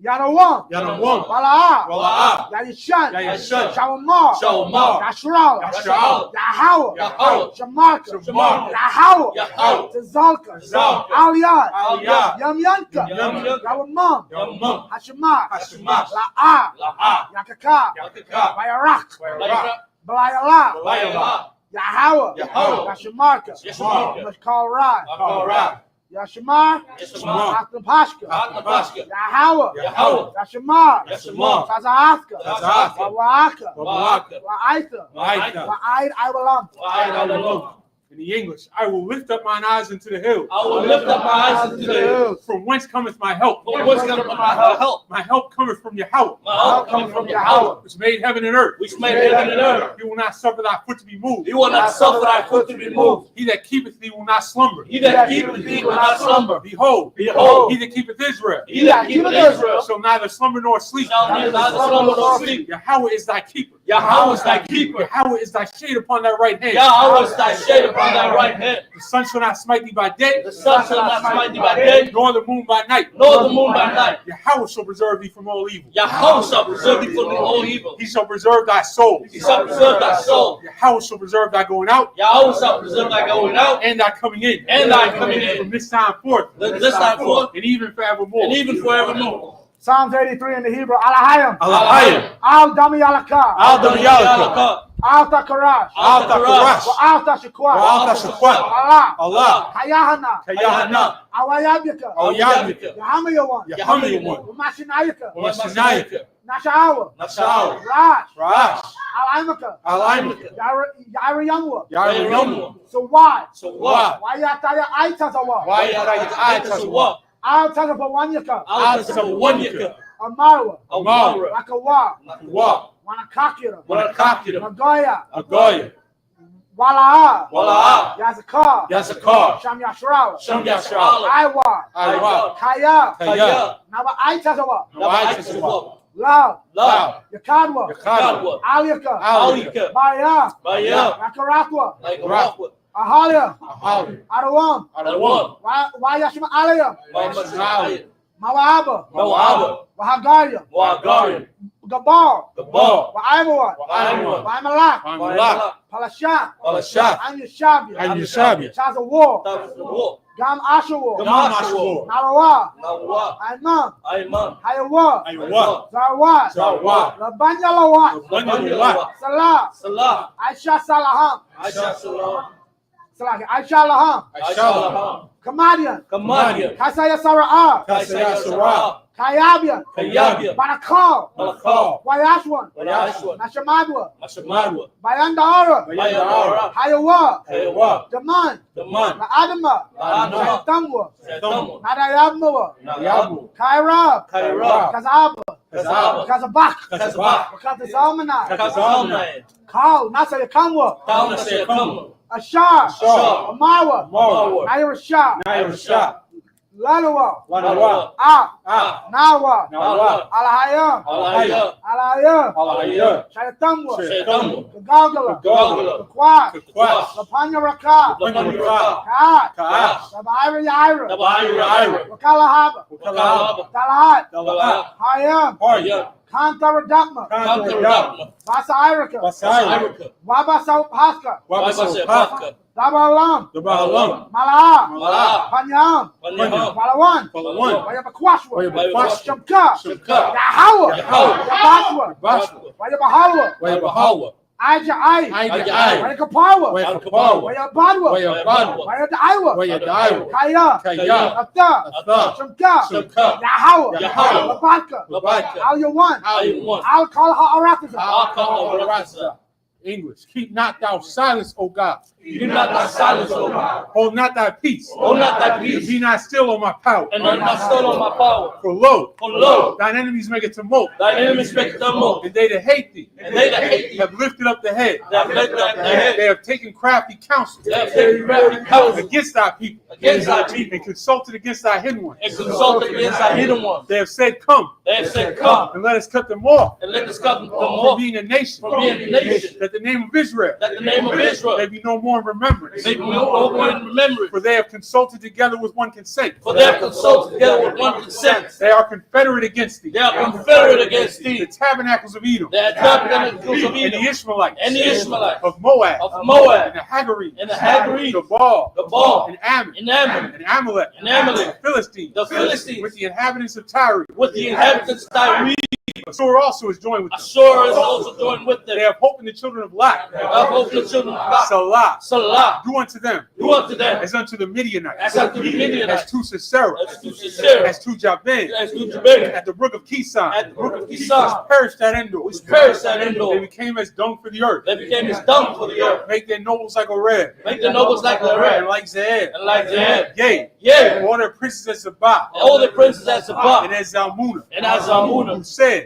Yanawam. Yanawam. Wala'a. Wala'a. Yayishan. Yayishan. Shawamar. Shawamar. Yashral. Yashral. Yahweh. Yahweh. Shamarka. Shamarka. Yahweh. Yahweh. Tzalka. Tzalka. Aliyah. Aliyah. Yamyanka. Yamyanka. Yawamam. Yawamam. Hashemah. Hashemah. La'a. La'a. Yakaka. Yakaka. Bayarak. Bayarak. Balayala. Balayala. Yahweh. Yahweh. Yashemarka. Yashemarka. Mashkal Rai. Mashkal Rai. Yashemar. Yashemar. Aknapashka. Aknapashka. Yahweh. Yahweh. Yashemar. Yashemar. Tazahaka. Tazahaka. Wa'aka. Wa'aka. Wa'aitha. Wa'aitha. Wa'aid Iwalam. Wa'aid Iwalam. In the English, I will lift up mine eyes into the hills. I will lift up my eyes into the hills. From whence cometh my help? From whence cometh my help? My help cometh from Yahweh. My help cometh from Yahweh. Which made heaven and earth. Which made heaven and earth. He will not suffer thy foot to be moved. He will not suffer thy foot to be moved. He that keepeth thee will not slumber. He that keepeth thee will not slumber. Behold, Behold, he that keepeth Israel. He that keepeth Israel shall neither slumber nor sleep. shall neither slumber nor sleep. Yahweh is thy keeper. Yahweh is thy keeper. Yahweh is thy shade upon thy right hand. Yahweh is thy shade upon thy right hand. The sun shall not smite thee by day. The sun shall not smite thee by day. Nor the moon by night. Nor the moon by night. Yahweh shall preserve thee from all evil. Yahweh shall preserve thee from all evil. He shall preserve thy soul. He shall preserve thy soul. Yahweh shall preserve thy going out. Yahweh shall preserve thy going out. And thy coming in. And thy coming in. From this time forth. This time forth. And even forevermore. And even forevermore. Psalms 83 in the Hebrew. Alahayim. Alahayim. Al Dami Alaka. Al Dami Alaka. Alta Karash. Alta Karash. Alta Shakwat. Alta Shakwat. Allah. Allah. Kayahana. Kayahana. Awayabika. Awayabika. Yahamayawan. Yahamayawan. Umashinayaka. Umashinayaka. Nashawa. Nashawa. Raj. Raj. Alaimaka. Alaimaka. Yara Yamwa. Yara Yamwa. So why? So why? Why yataya aitazawa? Why Aitazawa? Altazawanyaka. Altazawanyaka. Amarwa. Amarwa. Lakawa. Lakawa. Wanakakira. Wanakakira. Nagoya. Agoya. Wala'a. Wala'a. Yazakar. Yazakar. Sham Yashrawa. Sham Yashrawa. Iwa. Iwa. Kaya. Kaya. Nawa aitazawa. Aitazawa. Love. Love. Yakadwa. Yakadwa. Aliyaka. Aliyaka. Baya. Baya. Nakaratwa. Nakaratwa. Ahalia. Ahali. Arawam. Arawam. Wayashima Aliyah. Mashmalia. Mawaba. Mawaba. Wahagaria. Wahagaria. Gabar. Gabar. Waimawan. Waimawan. Waimalak. Waimalak. Palashat. Palashat. Anyashabia. Anyashabia. Chaza War. War. Gam Ashawar. Gam Ashawar. Narawa. Nawa. Aiman. Aiman. Hayawa. Hayawa. Zarwat. Zarwat. Labanya Lawat. Labanya Lawat. Salah. Salah. Aisha Salaham. Aisha Salah. Salah. Aisha Laham. Aisha Laham. Kamadian. Kamadian. Kasaya Sara'ah. Kasaya Sara'ah. Kayabian. Kayabian. Banakal. Banakal. Wayashwan. Wayashwan. Nashamadwa. Nashamadwa. Bayandara. Bayandara. Hayawa. Hayawa. Daman. Daman. Adama. Adama. Tamwa. Tamwa. Nadayabmawa. Nayabu. Kairab. Kairab. Kazaba. Kazaba. Kazabak. Kazabak. Kazazalmanai. Kazalmanai. Kal. Nasaya Kamwa. Kal Nasaya Kamwa. Ashar. Ashar. Amawa. Amawa. Naira Shah. Naira Shah. Lalawa. Lalawa. Nawa. Nawa. Alahaya. Alahaya. Alahaya. Alahaya. Shayatamwa. Shayatamwa. Gagala. Gagala. Kwat. Kwat. Lapanya Raka. Lapanya Raka. Kat. Kat. Sabaira Yaira. Sabaira Yaira. Wakalahaba. Wakalahaba. Dalahat. Dalahat. Hayam. Hayam. Kantaradapma. Kantaradapma. Vasa Irika. Vasa Irika. Wabasa Paska. Wabasa Paska. Dabalam. Dabalam. Malaha. Malaha. Panyam. Panyam. Palawan. Palawan. Wayabakwashwa. Wayabakwashwa. Shamka. Shamka. Yahawa. Yahawa. Yabashwa. Bashwa. Wayabahalwa. Wayabahalwa. Aja Ai. Aja Ai. Wayakapawa. Wayakapawa. Wayabadwa. Wayabadwa. Wayadaiwa. Wayadaiwa. Kaya. Kaya. Atha. Atha. Shamka. Shamka. Yahawa. Yahawa. Labaka. Labaka. Al Yawan. Al Yawan. Al Kalaha Aratiza. Al Kalaha Aratiza. English. Keep not thou silence, O God. Keep not thy silence, O God. Hold not thy peace. Hold not thy peace. And be not still on my power. And be not still on my power. For lo, thine enemies make it tumult. Thine enemies make it tumult. And they that hate thee. And they that hate thee have lifted up the head. They have lifted up the head. They have taken crafty counsel. They have taken crafty counsel against thy people. Against thy people. And consulted against thy hidden ones. And consulted against thy hidden ones. They have said, come. They have said, come. And let us cut them off. And let us cut them off. From being a nation. From being a nation. That the name of Israel. That the name of Israel may be no more in remembrance. May be no more in remembrance. For they have consulted together with one consent. For they have consulted together with one consent. They are confederate against thee. They are confederate against thee. The tabernacles of Edom. The tabernacles of Edom. And the Ishmaelites. And the Ishmaelites. Of Moab. Of Moab. And the Hagarites. And the Hagarites. The Baal. The Baal. And Ammon. And Ammon. And Amalek. And Amalek. The Philistines. The Philistines. With the inhabitants of Tyre. With the inhabitants of Tyre. Assur also is joined with them. Assur is also joined with them. They have hope in the children of Lot. They have hope in the children of Lot. Salah. Salah. Do unto them. Do unto them. As unto the Midianites. As unto the Midianites. As to Sisera. As to Sisera. As to Jabin. As to Jabin. At the brook of Kison. At the brook of Which Kison. perished at Endor. Which perished at Endor. They became as dung for the earth. They became as dung for the earth. Make their nobles like a red. Make their nobles like a red. And like Zahab. And like Zahab. Yea. Yea. All their princes as Zabah. All the princes as Zabah. And as Zalmunna. And as Zalmunna.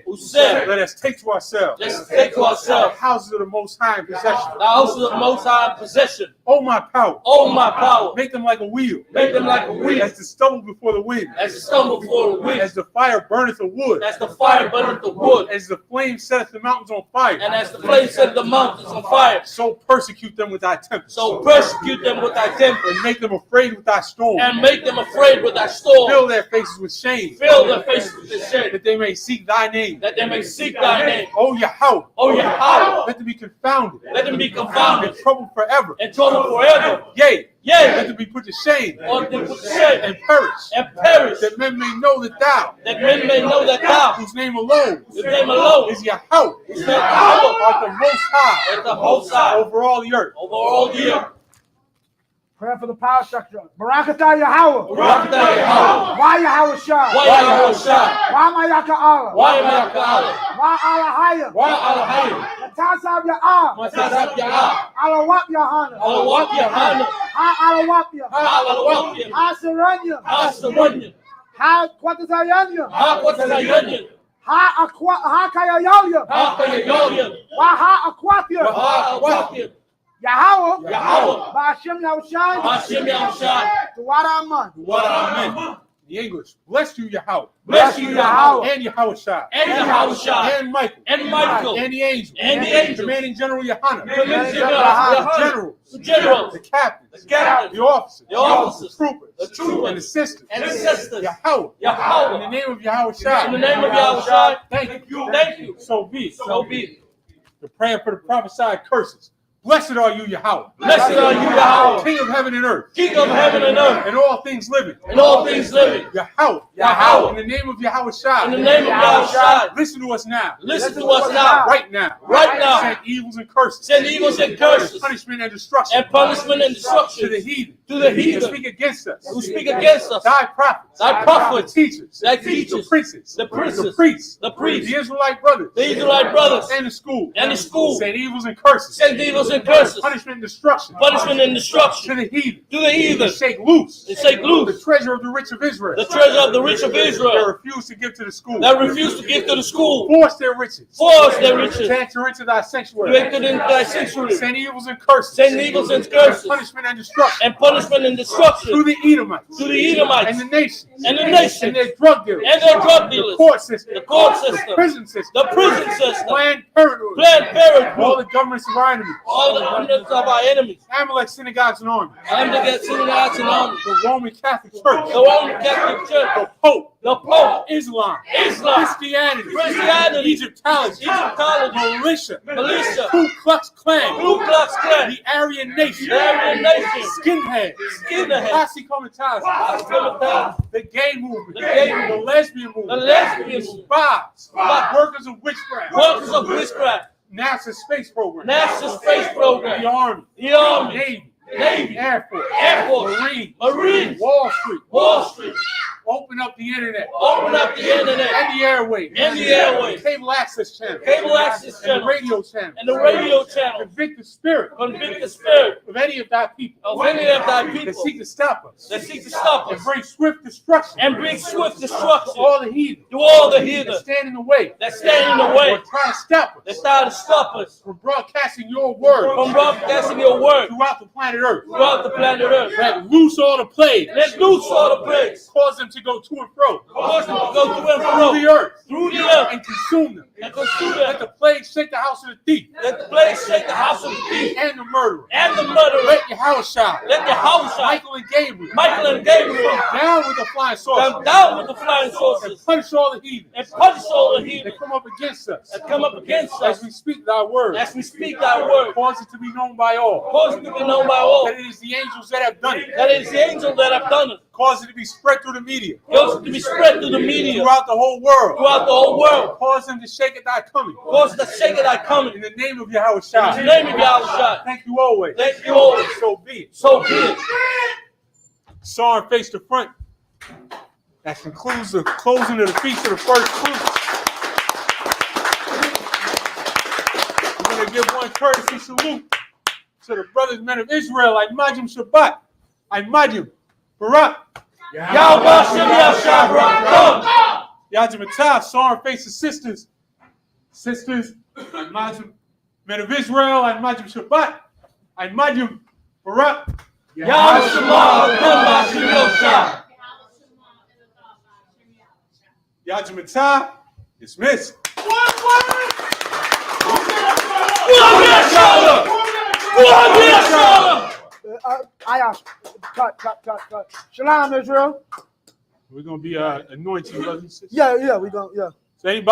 Who said. Let us take to ourselves. Let's take to ourselves. The houses of the Most High in possession. The houses of the Most High in possession. Oh my power. Oh my power. Make them like a wheel. Make them like a wheel. As the stubble before the wind. As the stubble before the wind. As the fire burneth the wood. As the fire burneth the wood. As the flame setteth the mountains on fire. And as the flame set the mountains on fire. So persecute them with thy tempest. So persecute them with thy temper. And make them afraid with thy storm. And make them afraid with thy storm. Fill their faces with shame. Fill their faces with shame. That they may seek thy name. That they may seek thy name. Oh Yahweh. Oh Yahweh. Let them be confounded. Let them be confounded. And troubled forever. And troubled forever. Yea. Yea. Let them be put to shame. Or they put to shame. And perish. And perish. That men may know that thou. That men may know that thou. Whose name alone. Whose name alone. Is Yahweh. Is Yahweh. Art the most high. Art the most high. Over all the earth. Over all the earth. Prayer for the power structure. Barakatah Yahweh. Barakatah Yahweh. Why Yahweh Shah? Why Yahweh Shah? Why Mayaka Allah? Why Mayaka Allah? Why Allah Hayya? Why Allah Hayya? Matasab Ya'ah. Matasab Ya'ah. Allah Wap Yahana. Allah Wap Yahana. Ha Allah Wap Yah. Ha Allah Wap Yah. Ha Saranya. Ha Saranya. Ha Quatasayanya. Ha Quatasayanya. Ha Kayayalya. Ha Kayayalya. Why Ha Aquatia. Ha Aquatia. Yahweh. Yahweh. Ba'ashem Yahushai. Ba'ashem Yahushai. Duwara Aman. Duwara Amen. The English. Bless you, Yahweh. Bless you, Yahweh. And Yahweh Shai. And Yahweh Shai. And Michael. And Michael. And the angels. And the angels. Commanding General Yohana. Commanding General Yohana. Generals. The generals. The captains. The captains. The officers. The officers. The troopers. The troopers. And the sisters. And the sisters. Yahweh. Yahweh. In the name of Yahweh Shai. In the name of Yahweh Shai. Thank you. Thank you. So be it. So be it. The prayer for the prophesied curses. Blessed are you, Yahweh. Blessed are you, Yahweh. King of heaven and earth. King of heaven and earth. And all things living. And all things living. Yahweh. Yahweh. In the name of Yahweh Shai. In the name of Yahweh Shai. Listen to us now. Listen to us now. Right now. Right now. Send evils and curses. Send evils and curses. And punishment and destruction. And punishment and destruction. To the heathen. To the Who heathen. speak against us. Who speak against us. Thy prophets. Thy prophets. The teachers. Thy teachers. The princes. The princes. The priests. The priests. The Israelite brothers. The Israelite brothers. And the school. And the school. Send evils and curses. Send evils and curses. Punishment and destruction. Punishment and destruction. To the heathen. To the heathen. And shake loose. And shake loose. The treasure of the rich of Israel. The treasure of the rich of Israel. That refuse to give to the school. That refuse to give to the school. Force their riches. Force their riches. To enter into thy sanctuary. To enter into thy sanctuary. Send evils and curses. Send evils and curses. And punishment and destruction. And punishment and destruction. To the Edomites. To the Edomites. And the nations. And the nations. And their drug dealers. And their drug dealers. The court system. The court system. The prison system. The prison system. Planned Parenthood. Planned Parenthood. All the governments of our enemies. All the governments of our enemies. Amalek synagogues and armies. Amalek synagogues and armies. The Roman Catholic Church. The Roman Catholic Church. The Pope. The Pope. Islam. Christianity. Egyptology. Militia. Ku Klux Klan. Ku Klux Klan. The Aryan Nation. The Aryan Nation. Skinheads. Posse Comitatus. The gay movement. The lesbian movement. The lesbian movement. Spies. Workers of witchcraft. Workers of witchcraft. NASA space program. NASA space program. The Army. The Army. Navy. Air Force. Air Force. Marines. Wall Street. Wall Street. Open up the internet. Open up the internet. And the airwaves. And the airwaves. Cable access channel. Cable access channel. And the radio channel. And the radio channel. Convict the spirit. Convict the spirit. Of any of thy people. Of any of thy people. That seek to stop us. That seek to stop us. And bring swift destruction. And bring swift destruction. To all the heathen. To all the heathen. That stand in the way. That stand in the way. Or try to stop us. That try to stop us. From broadcasting your word. From broadcasting your word. Throughout the planet Earth. Throughout the planet Earth. Let loose all the plagues. Let loose all the plagues. Cause them to go to and fro. Cause them to go to and fro. Through the earth. Through the earth. And consume them. And consume them. Let the plague shake the house of the thief. Let the plague shake the house of the thief. And the murderer. And the murderer. Let your house shine. Let your house shine. Michael and Gabriel. Michael and Gabriel. Come down with the flying saucers. Come down with the flying saucers. And punish all the heathen. And punish all the heathen. That come up against us. That come up against us. As we speak thy word. As we speak thy word. Cause it to be known by all. Cause it to be known by all. That it is the angels that have done it. That it is the angels that have done it. Cause it to be spread through the media. Cause it to be spread through the media. Throughout the whole world. Throughout the whole world. Cause them to shake at thy coming. Cause them to shake at thy coming. In the name of Yahweh Shai. In the name of Yahweh Shai. Thank you always. Thank you always. So be it. So be it. Saw and face to front. That concludes the closing of the feast of the first fruits. We're going to give one courtesy salute to the brothers men of Israel. I Majim Shabbat. I Majim Barak. Yahweh Shem Barak. Yajim Atah. Saw and face the sisters. Sisters. I Majim men of Israel. I Majim Shabbat. I Majim Barak. Yahweh Shem Yajim Atah. Dismissed. Ayash. Cut. Shalom, Israel. We're going to be anointing brothers and sisters. Yeah, we going, yeah. So anybody